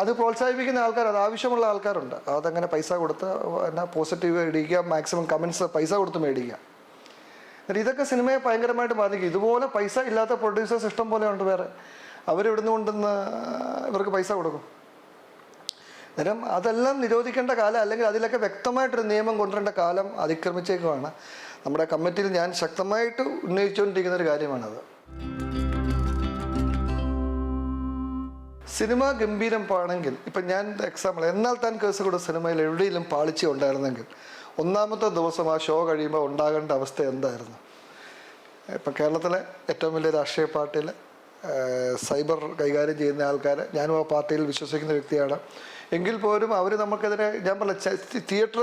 അത് പ്രോത്സാഹിപ്പിക്കുന്ന ആൾക്കാർ, അത് ആവശ്യമുള്ള ആൾക്കാരുണ്ട്. അതങ്ങനെ പൈസ കൊടുത്ത് എന്നാ പോസിറ്റീവ് ഇടിക്കുക, മാക്സിമം കമൻസ് പൈസ കൊടുത്ത് മേടിക്കുക. എന്നിട്ട് ഇതൊക്കെ സിനിമയെ ഭയങ്കരമായിട്ട് ബാധിക്കും. ഇതുപോലെ പൈസ ഇല്ലാത്ത പ്രൊഡ്യൂസേഴ്സ് ഇഷ്ടം പോലെ ഉണ്ട് വേറെ. അവരിവിടുന്ന് കൊണ്ടുവന്ന് ഇവർക്ക് പൈസ കൊടുക്കും. അന്നേരം അതെല്ലാം നിരോധിക്കേണ്ട കാലം, അല്ലെങ്കിൽ അതിലൊക്കെ വ്യക്തമായിട്ടൊരു നിയമം കൊണ്ടുവരേണ്ട കാലം അതിക്രമിച്ചേക്കുവാണ്. നമ്മുടെ കമ്മിറ്റിയിൽ ഞാൻ ശക്തമായിട്ട് ഉന്നയിച്ചുകൊണ്ടിരിക്കുന്ന ഒരു കാര്യമാണത്. സിനിമ ഗംഭീരം പാണെങ്കിൽ, ഇപ്പം ഞാൻ എക്സാമ്പിൾ, എന്നാൽ താൻ കേസ് കൂടെ സിനിമയിൽ എവിടെയെങ്കിലും പാളിച്ച ഉണ്ടായിരുന്നെങ്കിൽ ഒന്നാമത്തെ ദിവസം ആ ഷോ കഴിയുമ്പോൾ ഉണ്ടാകേണ്ട അവസ്ഥ എന്തായിരുന്നു? ഇപ്പം കേരളത്തിലെ ഏറ്റവും വലിയ രാഷ്ട്രീയ പാർട്ടിയിൽ സൈബർ കൈകാര്യം ചെയ്യുന്ന ആൾക്കാർ, ഞാനും ആ പാർട്ടിയിൽ വിശ്വസിക്കുന്ന വ്യക്തിയാണ്. എങ്കിൽ പോലും അവർ നമുക്കെതിരെ, ഞാൻ പറഞ്ഞ തിയേറ്റർ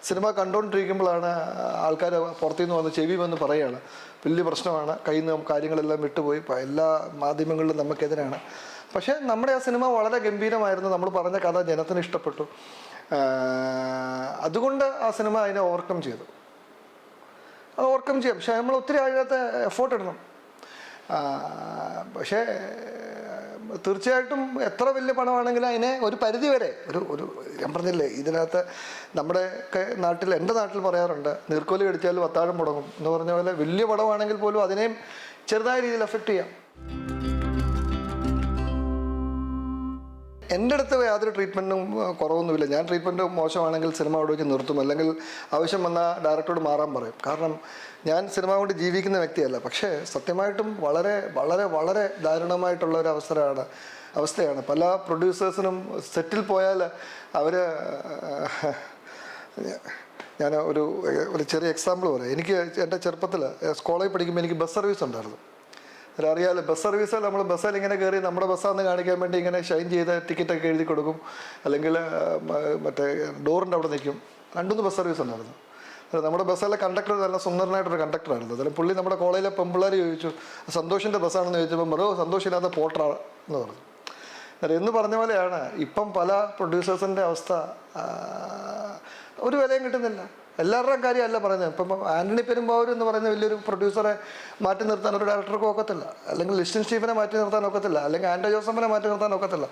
സിനിമ കണ്ടുകൊണ്ടിരിക്കുമ്പോഴാണ് ആൾക്കാർ പുറത്തുനിന്ന് വന്ന് ചെവി വന്ന് പറയുകയാണ് വലിയ പ്രശ്നമാണ്, കയ്യിൽ നിന്ന് കാര്യങ്ങളെല്ലാം വിട്ടുപോയി, എല്ലാ മാധ്യമങ്ങളിലും നമുക്കെതിരാണ്. പക്ഷേ നമ്മുടെ ആ സിനിമ വളരെ ഗംഭീരമായിരുന്നു. നമ്മൾ പറഞ്ഞ കഥ ജനത്തിന് ഇഷ്ടപ്പെട്ടു. അതുകൊണ്ട് ആ സിനിമ അതിനെ ഓവർകം ചെയ്തു. അത് ഓവർകം ചെയ്യാം, പക്ഷേ നമ്മൾ ഒത്തിരി അതിനകത്ത് എഫേർട്ട് ഇടണം. പക്ഷേ തീർച്ചയായിട്ടും എത്ര വലിയ പണമാണെങ്കിലും അതിനെ ഒരു പരിധി വരെ ഒരു ഞാൻ പറഞ്ഞില്ലേ, ഇതിനകത്ത് നമ്മുടെ ഒക്കെ നാട്ടിൽ, എൻ്റെ നാട്ടിൽ പറയാറുണ്ട്, നീർക്കോലി കടിച്ചാലും അത്താഴം മുടങ്ങും എന്ന് പറഞ്ഞ പോലെ വലിയ പടമാണെങ്കിൽ പോലും അതിനെയും ചെറുതായ രീതിയിൽ എഫക്റ്റ് ചെയ്യാം. എൻ്റെ അടുത്ത് യാതൊരു ട്രീറ്റ്മെൻറ്റും കുറവൊന്നുമില്ല. ഞാൻ ട്രീറ്റ്മെൻറ്റ് മോശമാണെങ്കിൽ സിനിമ അവിടെ വെച്ച് നിർത്തും, അല്ലെങ്കിൽ ആവശ്യം വന്നാൽ ഡയറക്ടറോട് മാറാൻ പറയും. കാരണം ഞാൻ സിനിമ കൊണ്ട് ജീവിക്കുന്ന വ്യക്തിയല്ല. പക്ഷേ സത്യമായിട്ടും വളരെ വളരെ വളരെ ദാരുണമായിട്ടുള്ള ഒരു അവസ്ഥയാണ്. പല പ്രൊഡ്യൂസേഴ്സിനും സെറ്റിൽ പോയാൽ അവർ, ഞാൻ ഒരു ചെറിയ എക്സാമ്പിൾ പറയാം. എനിക്ക് എൻ്റെ ചെറുപ്പത്തിൽ കോളേജിൽ പഠിക്കുമ്പോൾ എനിക്ക് ബസ് സർവീസ് ഉണ്ടായിരുന്നു. അറിയാമല്ലോ, ബസ് സർവീസിൽ നമ്മൾ ബസ്സിൽ ഇങ്ങനെ കയറി നമ്മുടെ ബസ്സാന്ന് കാണിക്കാൻ വേണ്ടി ഇങ്ങനെ ഷൈൻ ചെയ്ത് ടിക്കറ്റൊക്കെ എഴുതി കൊടുക്കും, അല്ലെങ്കിൽ മറ്റേ ഡോറിൻ്റെ അവിടെ നിൽക്കും. 2-3 ബസ് സർവീസ് ഉണ്ടായിരുന്നു. നമ്മുടെ ബസ്സിലെ കണ്ടക്ടർ നല്ല സുന്ദരനായിട്ടൊരു കണ്ടക്ടറായിരുന്നു. അതിൽ പുള്ളി നമ്മുടെ കോളേജിലെ പെമ്പിള്ളേർ ചോദിച്ചു, സന്തോഷിൻ്റെ ബസ്സാണെന്ന് ചോദിച്ചപ്പോൾ സന്തോഷില്ലാത്ത പോട്ടറാണ് എന്ന് പറഞ്ഞു. എന്ന് പറഞ്ഞ പോലെയാണ് ഇപ്പം പല പ്രൊഡ്യൂസേഴ്സിൻ്റെ അവസ്ഥ. ഒരു വിലയും കിട്ടുന്നില്ല. എല്ലാവരുടെയും കാര്യമല്ല പറയുന്നത്. ഇപ്പം ആൻ്റണി പെരുമ്പാവൂർ എന്ന് പറയുന്ന വലിയൊരു പ്രൊഡ്യൂസറെ മാറ്റി നിർത്താൻ ഒരു ഡയറക്ടർക്ക് ഒക്കത്തില്ല, അല്ലെങ്കിൽ ലിസ്റ്റിൻ സ്റ്റീഫനെ മാറ്റി നിർത്താൻ ഒക്കത്തില്ല, അല്ലെങ്കിൽ ആൻഡോ ജോസഫിനെ മാറ്റി നിർത്താൻ ഒക്കത്തില്ല.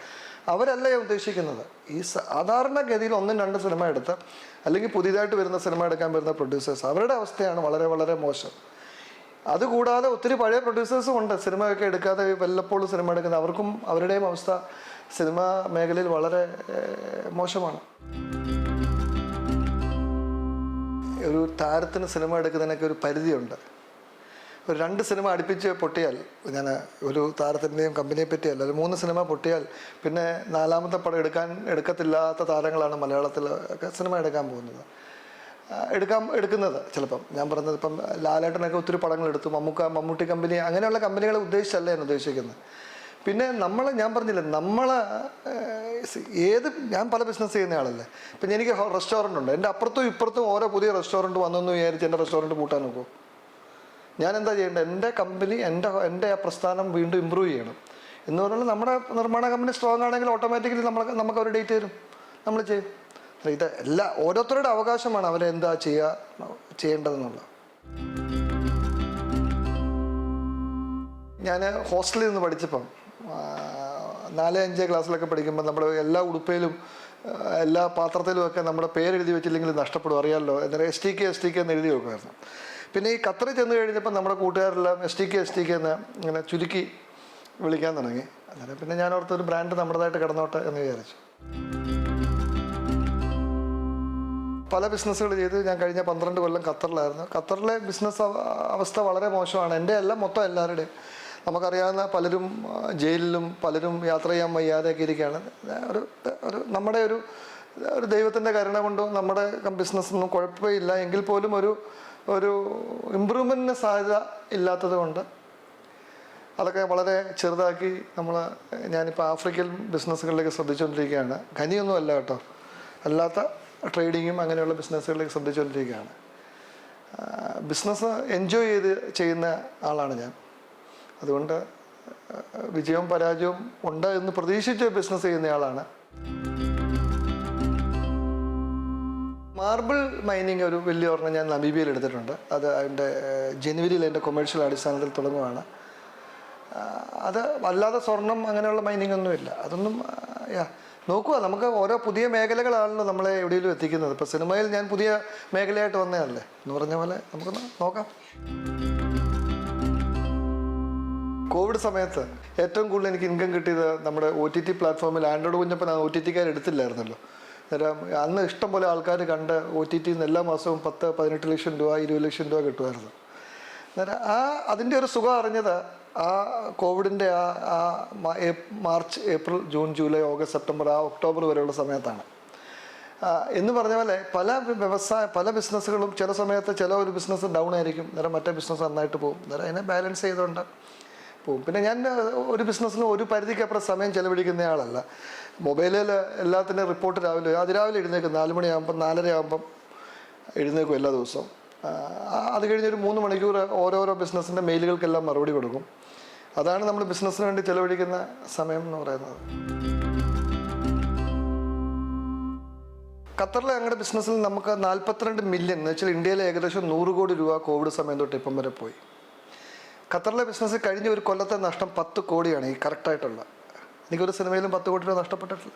അവരല്ല ഉദ്ദേശിക്കുന്നത്. ഈ സാധാരണഗതിയിൽ 1-2 സിനിമ എടുത്ത്, അല്ലെങ്കിൽ പുതിയതായിട്ട് വരുന്ന സിനിമ എടുക്കാൻ വരുന്ന പ്രൊഡ്യൂസേഴ്സ്, അവരുടെ അവസ്ഥയാണ് വളരെ വളരെ മോശം. അതുകൂടാതെ ഒത്തിരി പഴയ പ്രൊഡ്യൂസേഴ്സും ഉണ്ട് സിനിമയൊക്കെ എടുക്കാതെ വല്ലപ്പോഴും സിനിമ എടുക്കുന്നത്. അവർക്കും അവരുടെയും അവസ്ഥ സിനിമ മേഖലയിൽ വളരെ മോശമാണ്. ഒരു താരത്തിന് സിനിമ എടുക്കുന്നതിനൊക്കെ ഒരു പരിധിയുണ്ട്. ഒരു 2 സിനിമ അടുപ്പിച്ച് പൊട്ടിയാൽ, ഞാൻ ഒരു താരത്തിൻ്റെയും കമ്പനിയെ പറ്റിയല്ല, ഒരു 3 സിനിമ പൊട്ടിയാൽ പിന്നെ 4ാമത്തെ പടം എടുക്കത്തില്ലാത്ത താരങ്ങളാണ് മലയാളത്തിൽ ഒക്കെ സിനിമ എടുക്കാൻ പോകുന്നത്, എടുക്കുന്നത്. ചിലപ്പം ഞാൻ പറഞ്ഞത്, ഇപ്പം ലാലേട്ടനൊക്കെ ഒത്തിരി പടങ്ങൾ എടുത്തു, മമ്മൂട്ടി കമ്പനി, അങ്ങനെയുള്ള കമ്പനികളെ ഉദ്ദേശിച്ചല്ല ഞാൻ ഉദ്ദേശിക്കുന്നത്. പിന്നെ ഞാൻ പറഞ്ഞില്ലേ, ഞാൻ പല ബിസിനസ് ചെയ്യുന്ന ആളല്ലേ. ഇപ്പം എനിക്ക് റെസ്റ്റോറൻ്റ് ഉണ്ട്, എൻ്റെ അപ്പുറത്തും ഇപ്പുറത്തും ഓരോ പുതിയ റെസ്റ്റോറൻറ്റ് വന്നെന്ന് വിചാരിച്ച് എൻ്റെ റെസ്റ്റോറൻറ്റ് പൂട്ടാൻ നോക്കുമോ? ഞാൻ എന്താ ചെയ്യേണ്ടത്? എൻ്റെ കമ്പനി, എൻ്റെ ആ പ്രസ്ഥാനം വീണ്ടും ഇമ്പ്രൂവ് ചെയ്യണം എന്ന് പറഞ്ഞാൽ, നമ്മുടെ നിർമ്മാണ കമ്പനി സ്ട്രോങ് ആണെങ്കിൽ ഓട്ടോമാറ്റിക്കലി നമുക്ക് അവർ ഡേറ്റ് തരും, നമ്മൾ ചെയ്യും. ഇത് ഓരോരുത്തരുടെ അവകാശമാണ് അവരെന്താ ചെയ്യേണ്ടതെന്നുള്ളത്. ഞാൻ ഹോസ്റ്റലിൽ നിന്ന് പഠിച്ചപ്പം 4-5 ക്ലാസ്സിലൊക്കെ പഠിക്കുമ്പോൾ നമ്മുടെ എല്ലാ ഉടുപ്പയിലും എല്ലാ പാത്രത്തിലും ഒക്കെ നമ്മുടെ പേരെഴുതി വെച്ചില്ലെങ്കിൽ നഷ്ടപ്പെടും, അറിയാമല്ലോ. എന്നാലും STK എന്ന് എഴുതി വെക്കുമായിരുന്നു. പിന്നെ ഈ ഖത്തറിൽ ചെന്ന് കഴിഞ്ഞപ്പോൾ നമ്മുടെ കൂട്ടുകാരെല്ലാം STK എന്ന് ഇങ്ങനെ ചുരുക്കി വിളിക്കാൻ തുടങ്ങി. അന്നേരം പിന്നെ ഞാൻ ഓർത്തൊരു ബ്രാൻഡ് നമ്മുടേതായിട്ട് കിടന്നോട്ടെ എന്ന് വിചാരിച്ചു. പല ബിസിനസ്സുകൾ ചെയ്ത് ഞാൻ കഴിഞ്ഞ 12 കൊല്ലം ഖത്തറിലായിരുന്നു. ഖത്തറിലെ ബിസിനസ് അവസ്ഥ വളരെ മോശമാണ്. എൻ്റെ അല്ല, മൊത്തം എല്ലാവരുടെയും. നമുക്കറിയാവുന്ന പലരും ജയിലിലും, പലരും യാത്ര ചെയ്യാൻ വയ്യാതെയൊക്കെ ഇരിക്കുകയാണ്. നമ്മുടെ ഒരു ദൈവത്തിൻ്റെ കരുണ കൊണ്ടും നമ്മുടെ ബിസിനസ്സൊന്നും കുഴപ്പമില്ല. എങ്കിൽ പോലും ഒരു ഇമ്പ്രൂവ്മെൻറ്റിന് സാധ്യത ഇല്ലാത്തത് കൊണ്ട് അതൊക്കെ വളരെ ചെറുതാക്കി ഞാനിപ്പോൾ ആഫ്രിക്കൻ ബിസിനസ്സുകളിലേക്ക് ശ്രദ്ധിച്ചുകൊണ്ടിരിക്കുകയാണ്. ഖനിയൊന്നും അല്ല കേട്ടോ, അല്ലാത്ത ട്രേഡിങ്ങും അങ്ങനെയുള്ള ബിസിനസ്സുകളിലേക്ക് ശ്രദ്ധിച്ചുകൊണ്ടിരിക്കുകയാണ്. ബിസിനസ് എൻജോയ് ചെയ്ത് ചെയ്യുന്ന ആളാണ് ഞാൻ. അതുകൊണ്ട് വിജയവും പരാജയവും ഉണ്ട് എന്ന് പ്രതീക്ഷിച്ച് ബിസിനസ് ചെയ്യുന്നയാളാണ്. മാർബിൾ മൈനിങ് ഒരു വലിയ ഒരെണ്ണം ഞാൻ നമീബിയയിൽ എടുത്തിട്ടുണ്ട്. അത് അതിൻ്റെ ജനുവരിയിൽ എൻ്റെ കൊമേഴ്ഷ്യൽ അടിസ്ഥാനത്തിൽ തുടങ്ങുകയാണ്. അത് അല്ലാതെ സ്വർണം അങ്ങനെയുള്ള മൈനിങ് ഒന്നുമില്ല. അതൊന്നും നോക്കുക, നമുക്ക് ഓരോ പുതിയ മേഖലകളാണല്ലോ നമ്മളെ എവിടെയെങ്കിലും എത്തിക്കുന്നത്. ഇപ്പോൾ സിനിമയിൽ ഞാൻ പുതിയ മേഖലയായിട്ട് വന്നതല്ലേ എന്ന് പറഞ്ഞ പോലെ നമുക്കൊന്ന് നോക്കാം. കോവിഡ് സമയത്ത് ഏറ്റവും കൂടുതൽ എനിക്ക് ഇൻകം കിട്ടിയത് നമ്മുടെ OTT പ്ലാറ്റ്ഫോമിൽ. ആൻഡ്രോയിഡ് കുഞ്ഞപ്പോൾ ഞാൻ OTT എടുത്തില്ലായിരുന്നല്ലോ. അന്നേരം അന്ന് ഇഷ്ടംപോലെ ആൾക്കാർ കണ്ട് OTT എല്ലാ മാസവും 10-18 ലക്ഷം രൂപ 20 ലക്ഷം രൂപ കിട്ടുമായിരുന്നു. അന്നേരം അതിൻ്റെ ഒരു സുഖം അറിഞ്ഞത് കോവിഡിൻ്റെ March, April, June, July, August, September, October വരെയുള്ള സമയത്താണ്. എന്ന് പറഞ്ഞ പോലെ പല ബിസിനസ്സുകളും ചില സമയത്ത് ചില ഒരു ബിസിനസ് ഡൗൺ ആയിരിക്കും, അന്നേരം മറ്റേ ബിസിനസ് നന്നായിട്ട് പോകും. അന്നേരം അതിനെ ബാലൻസ് ചെയ്തുകൊണ്ട് പോകും. പിന്നെ ഞാൻ ഒരു ബിസിനസ്സിനും ഒരു പരിധിക്കപ്പുറം സമയം ചെലവഴിക്കുന്ന ആളല്ല. മൊബൈലിൽ എല്ലാത്തിൻ്റെയും റിപ്പോർട്ട് അതിരാവിലെ എഴുന്നേക്കും. 4 മണിയാകുമ്പം 4:30 ആകുമ്പം എഴുന്നേക്കും എല്ലാ ദിവസവും. അത് കഴിഞ്ഞൊരു 3 മണിക്കൂർ ഓരോരോ ബിസിനസ്സിൻ്റെ മെയിലുകൾക്കെല്ലാം മറുപടി കൊടുക്കും. അതാണ് നമ്മൾ ബിസിനസ്സിന് വേണ്ടി ചെലവഴിക്കുന്ന സമയം എന്ന് പറയുന്നത്. ഖത്തറിലെ ഞങ്ങളുടെ ബിസിനസ്സിൽ നമുക്ക് 42 മില്യൺ എന്ന് വെച്ചാൽ ഇന്ത്യയിലെ ഏകദേശം 100 കോടി രൂപ കോവിഡ് സമയം തൊട്ട് ഇപ്പം വരെ പോയി. ഖത്തറിലെ ബിസിനസ് കഴിഞ്ഞ ഒരു കൊല്ലത്തെ നഷ്ടം 10 കോടിയാണ്. ഈ കറക്റ്റായിട്ടുള്ള എനിക്കൊരു സിനിമയിലും 10 കോടി രൂപ നഷ്ടപ്പെട്ടിട്ടില്ല.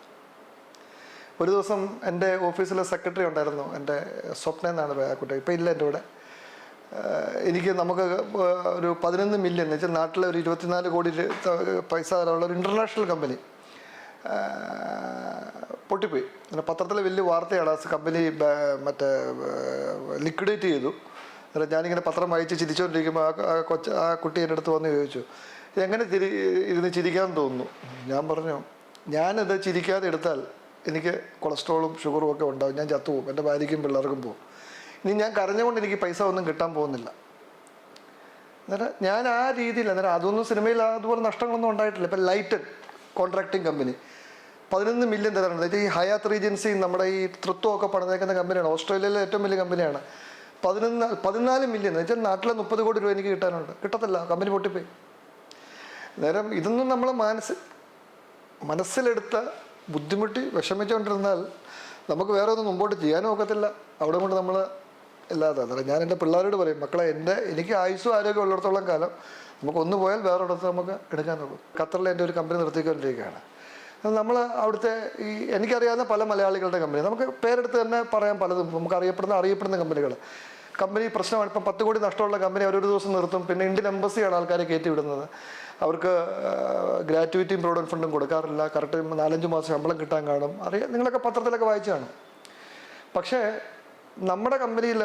ഒരു ദിവസം എൻ്റെ ഓഫീസിലെ സെക്രട്ടറി ഉണ്ടായിരുന്നു, എൻ്റെ സ്വപ്ന എന്നാണ് ആ കുട്ടി, ഇപ്പം ഇല്ല എൻ്റെ കൂടെ. നമുക്ക് ഒരു 11 മില്യൺ എന്ന് വെച്ചാൽ നാട്ടിലെ ഒരു 24 കോടി പൈസ തരാനുള്ള ഒരു ഇൻ്റർനാഷണൽ കമ്പനി പൊട്ടിപ്പോയി. പിന്നെ പത്രത്തിലെ വലിയ വാർത്തയാണ്. ആ കമ്പനി ലിക്വിഡേറ്റ് ചെയ്തു. അന്നേരം ഞാനിങ്ങനെ പത്രം വായിച്ച് ചിരിച്ചുകൊണ്ടിരിക്കുമ്പോൾ ആ കുട്ടി എൻ്റെ അടുത്ത് വന്ന് ചോദിച്ചു, എങ്ങനെ ഇരുന്ന് ചിരിക്കാൻ തോന്നുന്നു? ഞാൻ പറഞ്ഞു, ഞാനത് ചിരിക്കാതെ എടുത്താൽ എനിക്ക് കൊളസ്ട്രോളും ഷുഗറും ഒക്കെ ഉണ്ടാവും, ഞാൻ ചത്തുപോകും, എൻ്റെ ഭാര്യയ്ക്കും പിള്ളേർക്കും പോകും. ഇനി ഞാൻ കരഞ്ഞുകൊണ്ട് എനിക്ക് പൈസ ഒന്നും കിട്ടാൻ പോകുന്നില്ല. അന്നേരം ഞാൻ ആ രീതിയിൽ, അന്നേരം അതൊന്നും സിനിമയിൽ അതുപോലെ നഷ്ടങ്ങളൊന്നും ഉണ്ടായിട്ടില്ല. ഇപ്പം ലൈറ്റൻ കോൺട്രാക്ടിങ് കമ്പനി 11 മില്യൺ തരാനുണ്ട്. ഈ ഹയാത്ത് റീജൻസി നമ്മുടെ ഈ തൃത്വമൊക്കെ പണിതേക്കുന്ന കമ്പനിയാണ്. ഓസ്ട്രേലിയയിലെ ഏറ്റവും വലിയ കമ്പനിയാണ്. 14 മില്യൺ എന്ന് വെച്ചാൽ നാട്ടിലെ 30 കോടി രൂപ എനിക്ക് കിട്ടാനുണ്ട്. കിട്ടത്തില്ല, കമ്പനി പൊട്ടിപ്പോയി. നേരം ഇതൊന്നും നമ്മൾ മനസ്സിലെടുത്ത് ബുദ്ധിമുട്ടി വിഷമിച്ചുകൊണ്ടിരുന്നാൽ നമുക്ക് വേറെ ഒന്നും മുമ്പോട്ട് ചെയ്യാനും ഒക്കത്തില്ല. അവിടെ കൊണ്ട് നമ്മൾ ഇല്ലാതെ. അന്നേരം ഞാൻ എൻ്റെ പിള്ളേരോട് പറയും, മക്കളെ, എനിക്ക് ആയുസ്സും ആരോഗ്യം ഉള്ളിടത്തോളം കാലം നമുക്ക് ഒന്ന് പോയാൽ വേറെ ഇടത്ത് നമുക്ക് എടുക്കാൻ നോക്കും. ഖത്തറിൽ എൻ്റെ ഒരു കമ്പനി നിർത്തിക്കൊണ്ടിരിക്കുകയാണ്. നമ്മൾ അവിടുത്തെ എനിക്കറിയാവുന്ന പല മലയാളികളുടെ കമ്പനി, നമുക്ക് പേരെടുത്ത് തന്നെ പറയാൻ പലതും നമുക്ക് അറിയപ്പെടുന്ന കമ്പനി പ്രശ്നമാണ്. ഇപ്പം 10 കോടി നഷ്ടമുള്ള കമ്പനി അവരൊരു ദിവസം നിർത്തും. പിന്നെ ഇന്ത്യൻ എംബസിയാണ് ആൾക്കാരെ കയറ്റി വിടുന്നത്. അവർക്ക് ഗ്രാറ്റുവിറ്റിയും പ്രൊവിഡൻറ്റ് ഫണ്ടും കൊടുക്കാറില്ല. കറക്റ്റ് 4-5 മാസം ശമ്പളം കിട്ടാൻ കാണും. നിങ്ങളൊക്കെ പത്രത്തിലൊക്കെ വായിച്ചു കാണും. പക്ഷേ നമ്മുടെ കമ്പനിയിൽ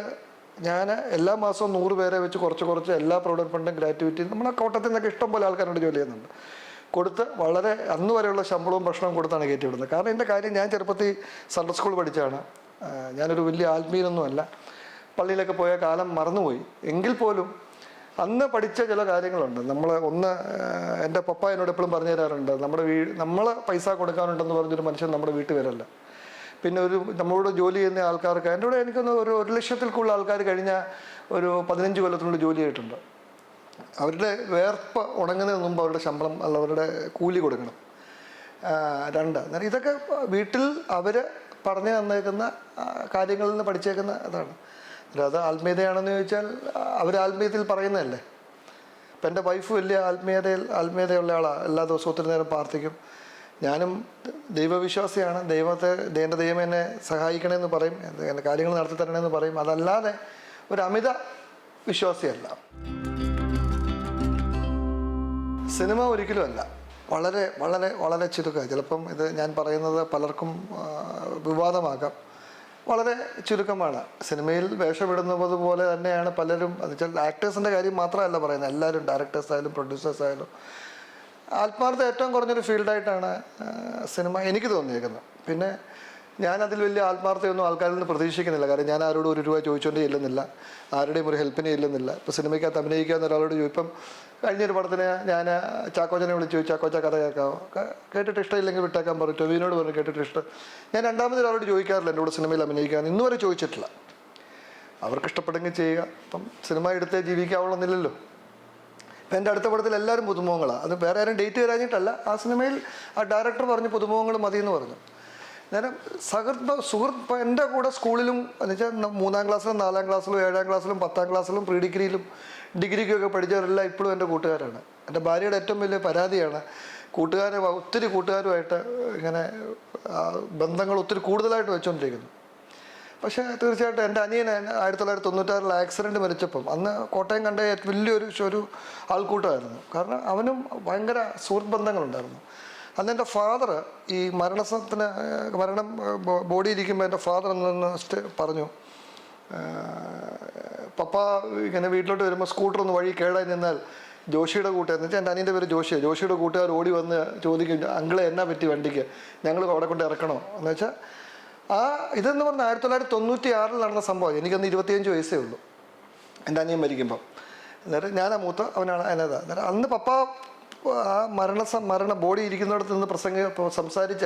ഞാൻ എല്ലാ മാസവും 100 പേരെ വെച്ച് കുറച്ച് എല്ലാ പ്രൊവിഡൻറ്റ് ഫണ്ടും ഗ്രാറ്റുവിറ്റിയും നമ്മളെ കോട്ടത്തിൽ നിന്നൊക്കെ ഇഷ്ടംപോലെ ആൾക്കാരോട് ജോലി ചെയ്യുന്നുണ്ട്. കൊടുത്ത് വളരെ അന്ന് വരെയുള്ള ശമ്പളവും ഭക്ഷണവും കൊടുത്താണ് കയറ്റി വിടുന്നത്. കാരണം എൻ്റെ കാര്യം, ഞാൻ ചെറുപ്പത്തിൽ സൺഡേ സ്കൂൾ പഠിച്ചാണ്. ഞാനൊരു വലിയ ആത്മീയനൊന്നുമല്ല. പള്ളിയിലൊക്കെ പോയ കാലം മറന്നുപോയി. എങ്കിൽ പോലും അന്ന് പഠിച്ച ചില കാര്യങ്ങളുണ്ട്. എൻ്റെ പപ്പ എന്നോട് എപ്പോഴും പറഞ്ഞു തരാറുണ്ട്, നമ്മൾ പൈസ കൊടുക്കാനുണ്ടെന്ന് പറഞ്ഞൊരു മനുഷ്യൻ നമ്മുടെ വീട്ടിൽ വരല്ല. പിന്നെ നമ്മളോട് ജോലി ചെയ്യുന്ന ആൾക്കാർക്ക് എൻ്റെ കൂടെ എനിക്കൊന്ന് ഒരു 1 ലക്ഷത്തിൽ കൂടുതൽ ആൾക്കാർ കഴിഞ്ഞ ഒരു 15 കൊല്ലത്തിനുള്ളിൽ ജോലി ചെയ്തിട്ടുണ്ട്. അവരുടെ വേർപ്പ് ഉണങ്ങുന്നതിന് മുമ്പ് അവരുടെ ശമ്പളം അവരുടെ കൂലി കൊടുക്കണം. 2 അന്നേരം ഇതൊക്കെ വീട്ടിൽ അവർ പറഞ്ഞു തന്നേക്കുന്ന കാര്യങ്ങളിൽ നിന്ന് പഠിച്ചേക്കുന്ന അതാണ്. അത് ആത്മീയതയാണെന്ന് ചോദിച്ചാൽ അവർ ആത്മീയത്തിൽ പറയുന്നതല്ലേ. ഇപ്പം എൻ്റെ വൈഫ് വലിയ ആത്മീയതയുള്ള ആളാണ്. എല്ലാ ദിവസവും ഒത്തിരി നേരം പ്രാർത്ഥിക്കും. ഞാനും ദൈവവിശ്വാസിയാണ്. എൻ്റെ ദൈവം എന്നെ സഹായിക്കണമെന്ന് പറയും, എൻ്റെ കാര്യങ്ങൾ നടത്തി തരണമെന്ന് പറയും. അതല്ലാതെ ഒരു അമിത വിശ്വാസിയല്ല. സിനിമ ഒരിക്കലും അല്ല. വളരെ വളരെ വളരെ ചുരുക്കം. ചിലപ്പം ഇത് ഞാൻ പറയുന്നത് പലർക്കും വിവാദമാകാം. വളരെ ചുരുക്കമാണ്. സിനിമയിൽ വേഷമിടുന്നത് പോലെ തന്നെയാണ് പലരും. അത് വെച്ചാൽ ആക്ടേഴ്സിൻ്റെ കാര്യം മാത്രമല്ല പറയുന്നത്, എല്ലാവരും ഡയറക്ടേഴ്സ് ആയാലും പ്രൊഡ്യൂസേഴ്സ് ആയാലും ആത്മാർത്ഥത ഏറ്റവും കുറഞ്ഞൊരു ഫീൽഡായിട്ടാണ് സിനിമ എനിക്ക് തോന്നിയേക്കുന്നത്. പിന്നെ ഞാനതിൽ വലിയ ആത്മാർത്ഥയൊന്നും ആൾക്കാരിൽ നിന്ന് പ്രതീക്ഷിക്കുന്നില്ല. കാരണം ഞാൻ ആരോടും ഒരു രൂപ ചോദിച്ചുകൊണ്ടേ ഇല്ലെന്നില്ല, ആരുടെയും ഒരു ഹെൽപ്പിനെ ഇല്ലെന്നില്ല. ഇപ്പോൾ സിനിമയ്ക്കകത്ത് അഭിനയിക്കാവുന്ന ഒരാളോട് ചോദിക്കും. ഇപ്പം കഴിഞ്ഞൊരു പടത്തിന് ഞാൻ ചാക്കോച്ചനെ വിളിച്ചു ചോദിച്ചു, ചാക്കോച്ച കഥ കേൾക്കാമോ, കേട്ടിട്ട് ഇഷ്ടമില്ലെങ്കിൽ വിട്ടേക്കാൻ പറഞ്ഞു. ടൊവിനോട് പറഞ്ഞു കേട്ടിട്ട് ഇഷ്ടം. ഞാൻ രണ്ടാമതൊരാളോട് ചോദിക്കാറില്ല എന്നോട് സിനിമയിൽ അഭിനയിക്കാമെന്ന്, ഇന്നുവരെ ചോദിച്ചിട്ടില്ല. അവർക്ക് ഇഷ്ടപ്പെടുമെങ്കിൽ ചെയ്യുക. അപ്പം സിനിമ എടുത്തേ ജീവിക്കാവുള്ളന്നില്ലല്ലോ. ഇപ്പം എൻ്റെ അടുത്ത പടത്തിൽ എല്ലാവരും പുതുമുഖങ്ങളാണ്. അത് വേറെ ആരും ഡേറ്റ് തരാഞ്ഞിട്ടല്ല, ആ സിനിമയിൽ ആ ഡയറക്ടർ പറഞ്ഞു പുതുമുഖങ്ങൾ മതി എന്ന് പറഞ്ഞു. നേരം സുഹൃത്ത് എൻ്റെ കൂടെ സ്കൂളിലും എന്ന് വെച്ചാൽ 3ാം ക്ലാസ്സിലും 4ാം ക്ലാസ്സിലും 7ാം ക്ലാസ്സിലും 10ാം ക്ലാസ്സിലും പ്രീ ഡിഗ്രിയിലും ഡിഗ്രിക്കൊക്കെ പഠിച്ചവരെല്ലാം ഇപ്പോഴും എൻ്റെ കൂട്ടുകാരാണ്. എൻ്റെ ഭാര്യയുടെ ഏറ്റവും വലിയ പരാതിയാണ് ഒത്തിരി കൂട്ടുകാരുമായിട്ട് ഇങ്ങനെ ബന്ധങ്ങൾ ഒത്തിരി കൂടുതലായിട്ട് വെച്ചുകൊണ്ടിരിക്കുന്നു. പക്ഷേ തീർച്ചയായിട്ടും എൻ്റെ അനിയൻ 1996 ആക്സിഡൻറ്റ് മരിച്ചപ്പം അന്ന് കോട്ടയം കണ്ട വലിയൊരു ആൾക്കൂട്ടമായിരുന്നു. കാരണം അവനും ഭയങ്കര സുഹൃത്ത് ബന്ധങ്ങളുണ്ടായിരുന്നു. അന്ന് എൻ്റെ ഫാദർ ഈ മരണം ബോഡി ഇരിക്കുമ്പോൾ എൻ്റെ ഫാദർ അന്ന് പറഞ്ഞു, പപ്പ ഇങ്ങനെ വീട്ടിലോട്ട് വരുമ്പോൾ സ്കൂട്ടർ വഴി കേടായി നിന്നാൽ ജോഷിയുടെ കൂട്ടുകാർ എന്ന് വെച്ചാൽ എൻ്റെ അനിയൻ്റെ പേര് ജോഷിയുടെ കൂട്ടുകാർ ഓടി വന്ന് ചോദിക്കും, അങ്കിളെ എന്നാ പറ്റി വണ്ടിക്ക്, ഞങ്ങൾ അവിടെ കൊണ്ട് ഇറക്കണോ എന്ന് വെച്ചാൽ ഇതെന്ന് പറഞ്ഞാൽ 1996 നടന്ന സംഭവം. എനിക്കന്ന് 25 വയസ്സേ ഉള്ളൂ എൻ്റെ അനിയൻ മരിക്കുമ്പം. അന്നേരം ഞാനാ മൂത്ത, അവനാണ് അതിനേതാ. അന്നേരം അന്ന് പപ്പ ആ ബോഡി ഇരിക്കുന്നിടത്ത് നിന്ന് സംസാരിച്ച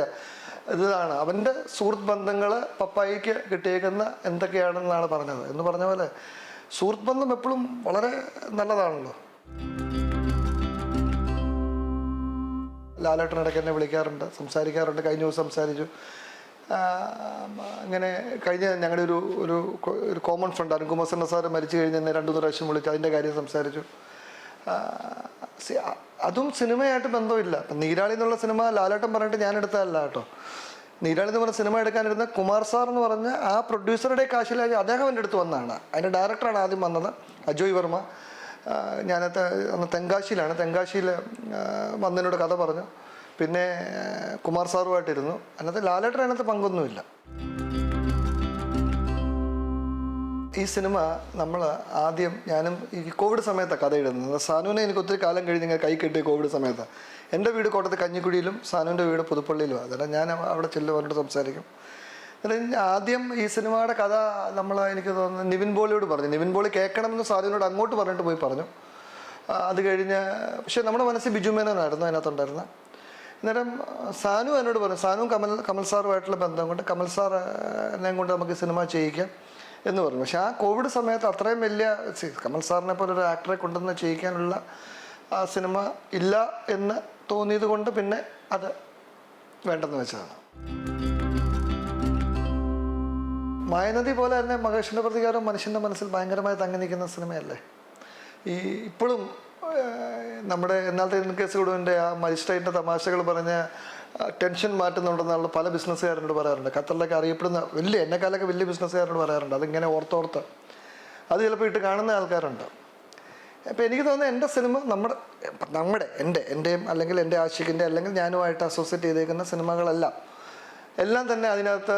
ഇതാണ് അവൻ്റെ സുഹൃത്ത് ബന്ധങ്ങൾ പപ്പായിക്ക് കിട്ടിയേക്കുന്ന എന്തൊക്കെയാണെന്നാണ് പറഞ്ഞത്. എന്ന് പറഞ്ഞ പോലെ സുഹൃത്ത് ബന്ധം എപ്പോഴും വളരെ നല്ലതാണല്ലോ. ലാലേട്ടനിടയ്ക്ക് എന്നെ വിളിക്കാറുണ്ട്, സംസാരിക്കാറുണ്ട്. കഴിഞ്ഞ ദിവസം സംസാരിച്ചു. അങ്ങനെ കഴിഞ്ഞ ഞങ്ങളുടെ ഒരു കോമൺ ഫ്രണ്ട് അരുൺകുമാർ സാർ മരിച്ചു കഴിഞ്ഞ് എന്നെ 2-3 പ്രാവശ്യം വിളിച്ചു, അതിൻ്റെ കാര്യം സംസാരിച്ചു. അതും സിനിമയായിട്ട് ബന്ധമില്ല. ഇപ്പം നീരാളി എന്നുള്ള സിനിമ ലാലേട്ടൻ പറഞ്ഞിട്ട് ഞാൻ എടുത്തതല്ല കേട്ടോ. നീരാളി എന്ന് പറഞ്ഞ സിനിമ എടുക്കാനിരുന്ന കുമാർ സാർ എന്ന് പറഞ്ഞ ആ പ്രൊഡ്യൂസറുടെ കാശിലായി അദ്ദേഹം എൻ്റെ അടുത്ത് വന്നതാണ്. അതിൻ്റെ ഡയറക്ടറാണ് ആദ്യം വന്നത്, അജോയ് വർമ്മ. അന്ന് തെങ്കാശിയിൽ വന്നതിനോട് കഥ പറഞ്ഞു. പിന്നെ കുമാർ സാറുമായിട്ടിരുന്നു. അതിനകത്ത് ലാലേട്ടൻ അതിനകത്ത് പങ്കൊന്നുമില്ല. ഈ സിനിമ നമ്മൾ ആദ്യം ഞാനും ഈ കോവിഡ് സമയത്താണ് കഥ ഇടുന്നത്. സാനുവിനെ എനിക്ക് ഒത്തിരി കാലം കഴിഞ്ഞ് ഇങ്ങനെ കൈ കെട്ടിയ കോവിഡ് സമയത്താണ്. എൻ്റെ വീട് കോട്ടയത്ത് കഞ്ഞിക്കുഴിയിലും സാനുവിൻ്റെ വീട് പുതുപ്പള്ളിയിലും. അതെല്ലാം ഞാൻ അവിടെ ചെല്ലും, അവരോട് സംസാരിക്കും. ആദ്യം ഈ സിനിമയുടെ കഥ എനിക്ക് തോന്നുന്നു നിവിൻ പോളിയോട് പറഞ്ഞു. നിവിൻ പോളി കേൾക്കണമെന്ന് സാനുവിനോട് അങ്ങോട്ട് പറഞ്ഞിട്ട് പോയി പറഞ്ഞു. അത് കഴിഞ്ഞ് പക്ഷേ നമ്മുടെ മനസ്സിൽ ബിജു മേനോനായിരുന്നു അതിനകത്തുണ്ടായിരുന്നത്. അന്നേരം സാനു എന്നോട് പറഞ്ഞു, സാനുവും കമൽ സാറുമായിട്ടുള്ള ബന്ധം കൊണ്ട് കമൽ സാറിനെ കൊണ്ട് നമുക്ക് സിനിമ ചെയ്യിക്കാം എന്ന് പറഞ്ഞു. പക്ഷെ ആ കോവിഡ് സമയത്ത് അത്രയും വലിയ കമൽ സാറിനെ പോലെ ഒരു ആക്ടറെ കൊണ്ടുവന്ന് ചെയ്യിക്കാനുള്ള ആ സിനിമ ഇല്ല എന്ന് തോന്നിയത് കൊണ്ട് പിന്നെ അത് വേണ്ടെന്ന് വെച്ചതാണ്. മായനദി പോലെ തന്നെ മഹേഷിൻ്റെ പ്രതികാരം മനുഷ്യൻ്റെ മനസ്സിൽ ഭയങ്കരമായി തങ്ങി നിൽക്കുന്ന സിനിമയല്ലേ. ഇപ്പോഴും നമ്മുടെ എന്നാലത്തെ കേസുകളുടെ ആ മജിസ്ട്രേറ്റിൻ്റെ തമാശകൾ പറഞ്ഞ് ടെൻഷൻ മാറ്റുന്നുണ്ടെന്നുള്ള പല ബിസിനസ്സുകാരോട് പറയാറുണ്ട്. ഖത്തറിലൊക്കെ അറിയപ്പെടുന്ന എന്നെക്കാലൊക്കെ വലിയ ബിസിനസ്സുകാരോട് പറയാറുണ്ട്. അതിങ്ങനെ ഓർത്തോർത്ത് അത് ചിലപ്പോൾ ഇട്ട് കാണുന്ന ആൾക്കാരുണ്ട്. അപ്പോൾ എനിക്ക് തോന്നുന്നത് എൻ്റെ സിനിമ എൻ്റെയും അല്ലെങ്കിൽ എൻ്റെ ആശിക്കിൻ്റെ അല്ലെങ്കിൽ ഞാനുമായിട്ട് അസോസിയേറ്റ് ചെയ്തേക്കുന്ന എല്ലാം തന്നെ അതിനകത്ത്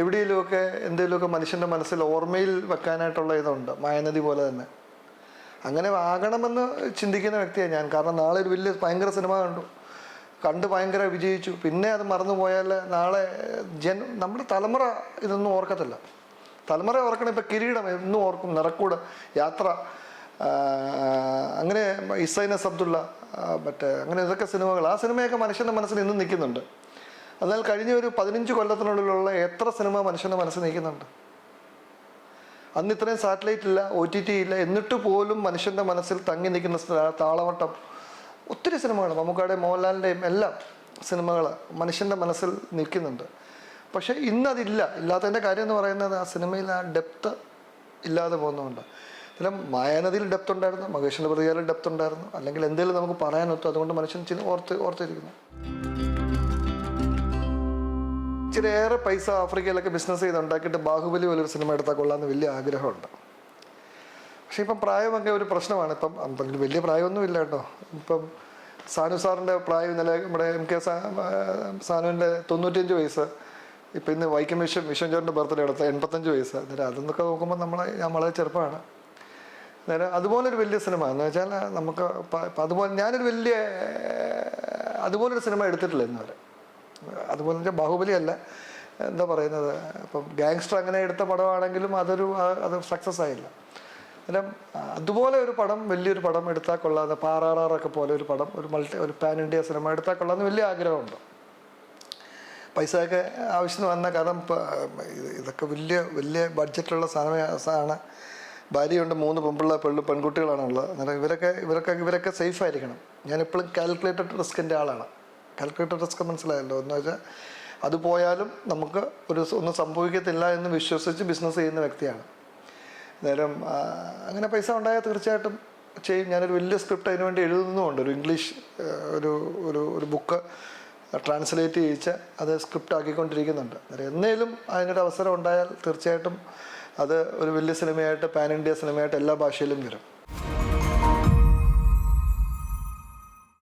എവിടെയെങ്കിലുമൊക്കെ എന്തെങ്കിലുമൊക്കെ മനുഷ്യൻ്റെ മനസ്സിൽ ഓർമ്മയിൽ വെക്കാനായിട്ടുള്ള ഇതുണ്ട്. മായനദി പോലെ തന്നെ അങ്ങനെ ആകണമെന്ന് ചിന്തിക്കുന്ന വ്യക്തിയാണ് ഞാൻ. കാരണം നാളെ ഒരു ഭയങ്കര സിനിമ കണ്ട് ഭയങ്കര വിജയിച്ചു, പിന്നെ അത് മറന്നുപോയാൽ നാളെ നമ്മുടെ തലമുറ ഇതൊന്നും ഓർക്കത്തില്ല. തലമുറ ഓർക്കണം. ഇപ്പം കിരീടം എന്നും ഓർക്കും, നിറക്കൂട്, യാത്ര, അങ്ങനെ ഇസൈനസ് അബ്ദുള്ള, അങ്ങനെ ഇതൊക്കെ സിനിമകൾ. ആ സിനിമയൊക്കെ മനുഷ്യൻ്റെ മനസ്സിൽ ഇന്നും നിൽക്കുന്നുണ്ട്. എന്നാൽ കഴിഞ്ഞ ഒരു 15 കൊല്ലത്തിനുള്ളിലുള്ള എത്ര സിനിമ മനുഷ്യൻ്റെ മനസ്സിൽ നിൽക്കുന്നുണ്ട്. അന്ന് ഇത്രയും സാറ്റലൈറ്റ് ഇല്ല, OTT ഇല്ല, എന്നിട്ട് പോലും മനുഷ്യൻ്റെ മനസ്സിൽ തങ്ങി നിൽക്കുന്ന താളവട്ടം ഒത്തിരി സിനിമകൾ, മമ്മൂക്കയുടെയും മോഹൻലാലിൻ്റെയും എല്ലാം സിനിമകൾ മനുഷ്യൻ്റെ മനസ്സിൽ നിൽക്കുന്നുണ്ട്. പക്ഷേ ഇല്ലാത്തതിൻ്റെ കാര്യം എന്ന് പറയുന്നത് ആ സിനിമയിൽ ആ ഡെപ്ത് ഇല്ലാതെ പോകുന്നതുകൊണ്ട്. ചില മായാനദിയിൽ ഡെപ്ത് ഉണ്ടായിരുന്നു, മഹേഷിൻ്റെ പ്രതികാരത്തിൽ ഡെപ്ത് ഉണ്ടായിരുന്നു, അല്ലെങ്കിൽ എന്തെങ്കിലും നമുക്ക് പറയാനൊത്തു. അതുകൊണ്ട് മനുഷ്യൻ ഓർത്തിരിക്കുന്നു. ഇച്ചിരിയേറെ പൈസ ആഫ്രിക്കയിലൊക്കെ ബിസിനസ് ചെയ്തുണ്ടാക്കിയിട്ട് ബാഹുബലി പോലൊരു സിനിമ എടുത്താൽ കൊള്ളാമെന്ന് വലിയ ആഗ്രഹമുണ്ട്. പക്ഷേ ഇപ്പം പ്രായമൊക്കെ ഒരു പ്രശ്നമാണ്. ഇപ്പം വലിയ പ്രായമൊന്നുമില്ല കേട്ടോ. ഇപ്പം സാനു സാറിൻ്റെ പ്രായം ഇന്നലെ നമ്മുടെ MK സാനുവിൻ്റെ 95 വയസ്സ്. ഇപ്പം ഇന്ന് വൈക്കം വിശ്വൻചോറിൻ്റെ ബർത്ത്ഡേ എടുത്ത 85 വയസ്സ്. അന്നേരം അതൊന്നൊക്കെ നോക്കുമ്പോൾ ഞാൻ വളരെ ചെറുപ്പമാണ്. അന്നേരം അതുപോലൊരു വലിയ സിനിമ എന്ന് വെച്ചാൽ നമുക്ക് അതുപോലൊരു സിനിമ എടുത്തിട്ടില്ല ഇന്നുവരെ. അതുപോലെ ബാഹുബലി അല്ല, എന്താ പറയുന്നത്, ഇപ്പം ഗാങ്സ്റ്റർ അങ്ങനെ എടുത്ത പടമാണെങ്കിലും അത് സക്സസ് ആയില്ല. അന്നേരം അതുപോലെ ഒരു പടം, വലിയൊരു പടം എടുത്താൽ കൊള്ളാതെ, പാറാറൊക്കെ പോലെ ഒരു പടം, ഒരു പാൻ ഇന്ത്യ സിനിമ എടുത്താൽ കൊള്ളാമെന്ന് വലിയ ആഗ്രഹമുണ്ട്. പൈസയൊക്കെ ആവശ്യം വന്ന, കാരണം ഇതൊക്കെ വലിയ വലിയ ബഡ്ജറ്റിലുള്ള സാധനമാണ്. ഭാര്യയുണ്ട്, 3 പെൺകുട്ടികളാണുള്ളത്. അന്നേരം ഇവരൊക്കെ സേഫ് ആയിരിക്കണം. ഞാനെപ്പോഴും കാൽക്കുലേറ്റഡ് റിസ്കിൻ്റെ ആളാണ്. കാൽക്കുലേറ്റഡ് റിസ്ക് മനസ്സിലായല്ലോ എന്ന് വെച്ചാൽ, അത് പോയാലും നമുക്ക് ഒന്നും സംഭവിക്കത്തില്ല എന്ന് വിശ്വസിച്ച് ബിസിനസ് ചെയ്യുന്ന വ്യക്തിയാണ്. നേരം അങ്ങനെ പൈസ ഉണ്ടായാൽ തീർച്ചയായിട്ടും ചെയ്യും. ഞാനൊരു വലിയ സ്ക്രിപ്റ്റ് അതിന് വേണ്ടി എഴുതുന്നുമുണ്ട്. ഒരു ഇംഗ്ലീഷ് ഒരു ബുക്ക് ട്രാൻസ്ലേറ്റ് ചെയ്യിച്ച് അത് സ്ക്രിപ്റ്റ് ആക്കിക്കൊണ്ടിരിക്കുന്നുണ്ട്. എന്നേലും അതിനൊരു അവസരം ഉണ്ടായാൽ തീർച്ചയായിട്ടും അത് ഒരു വലിയ സിനിമയായിട്ട്, പാൻ ഇന്ത്യ സിനിമയായിട്ട് എല്ലാ ഭാഷയിലും വരും.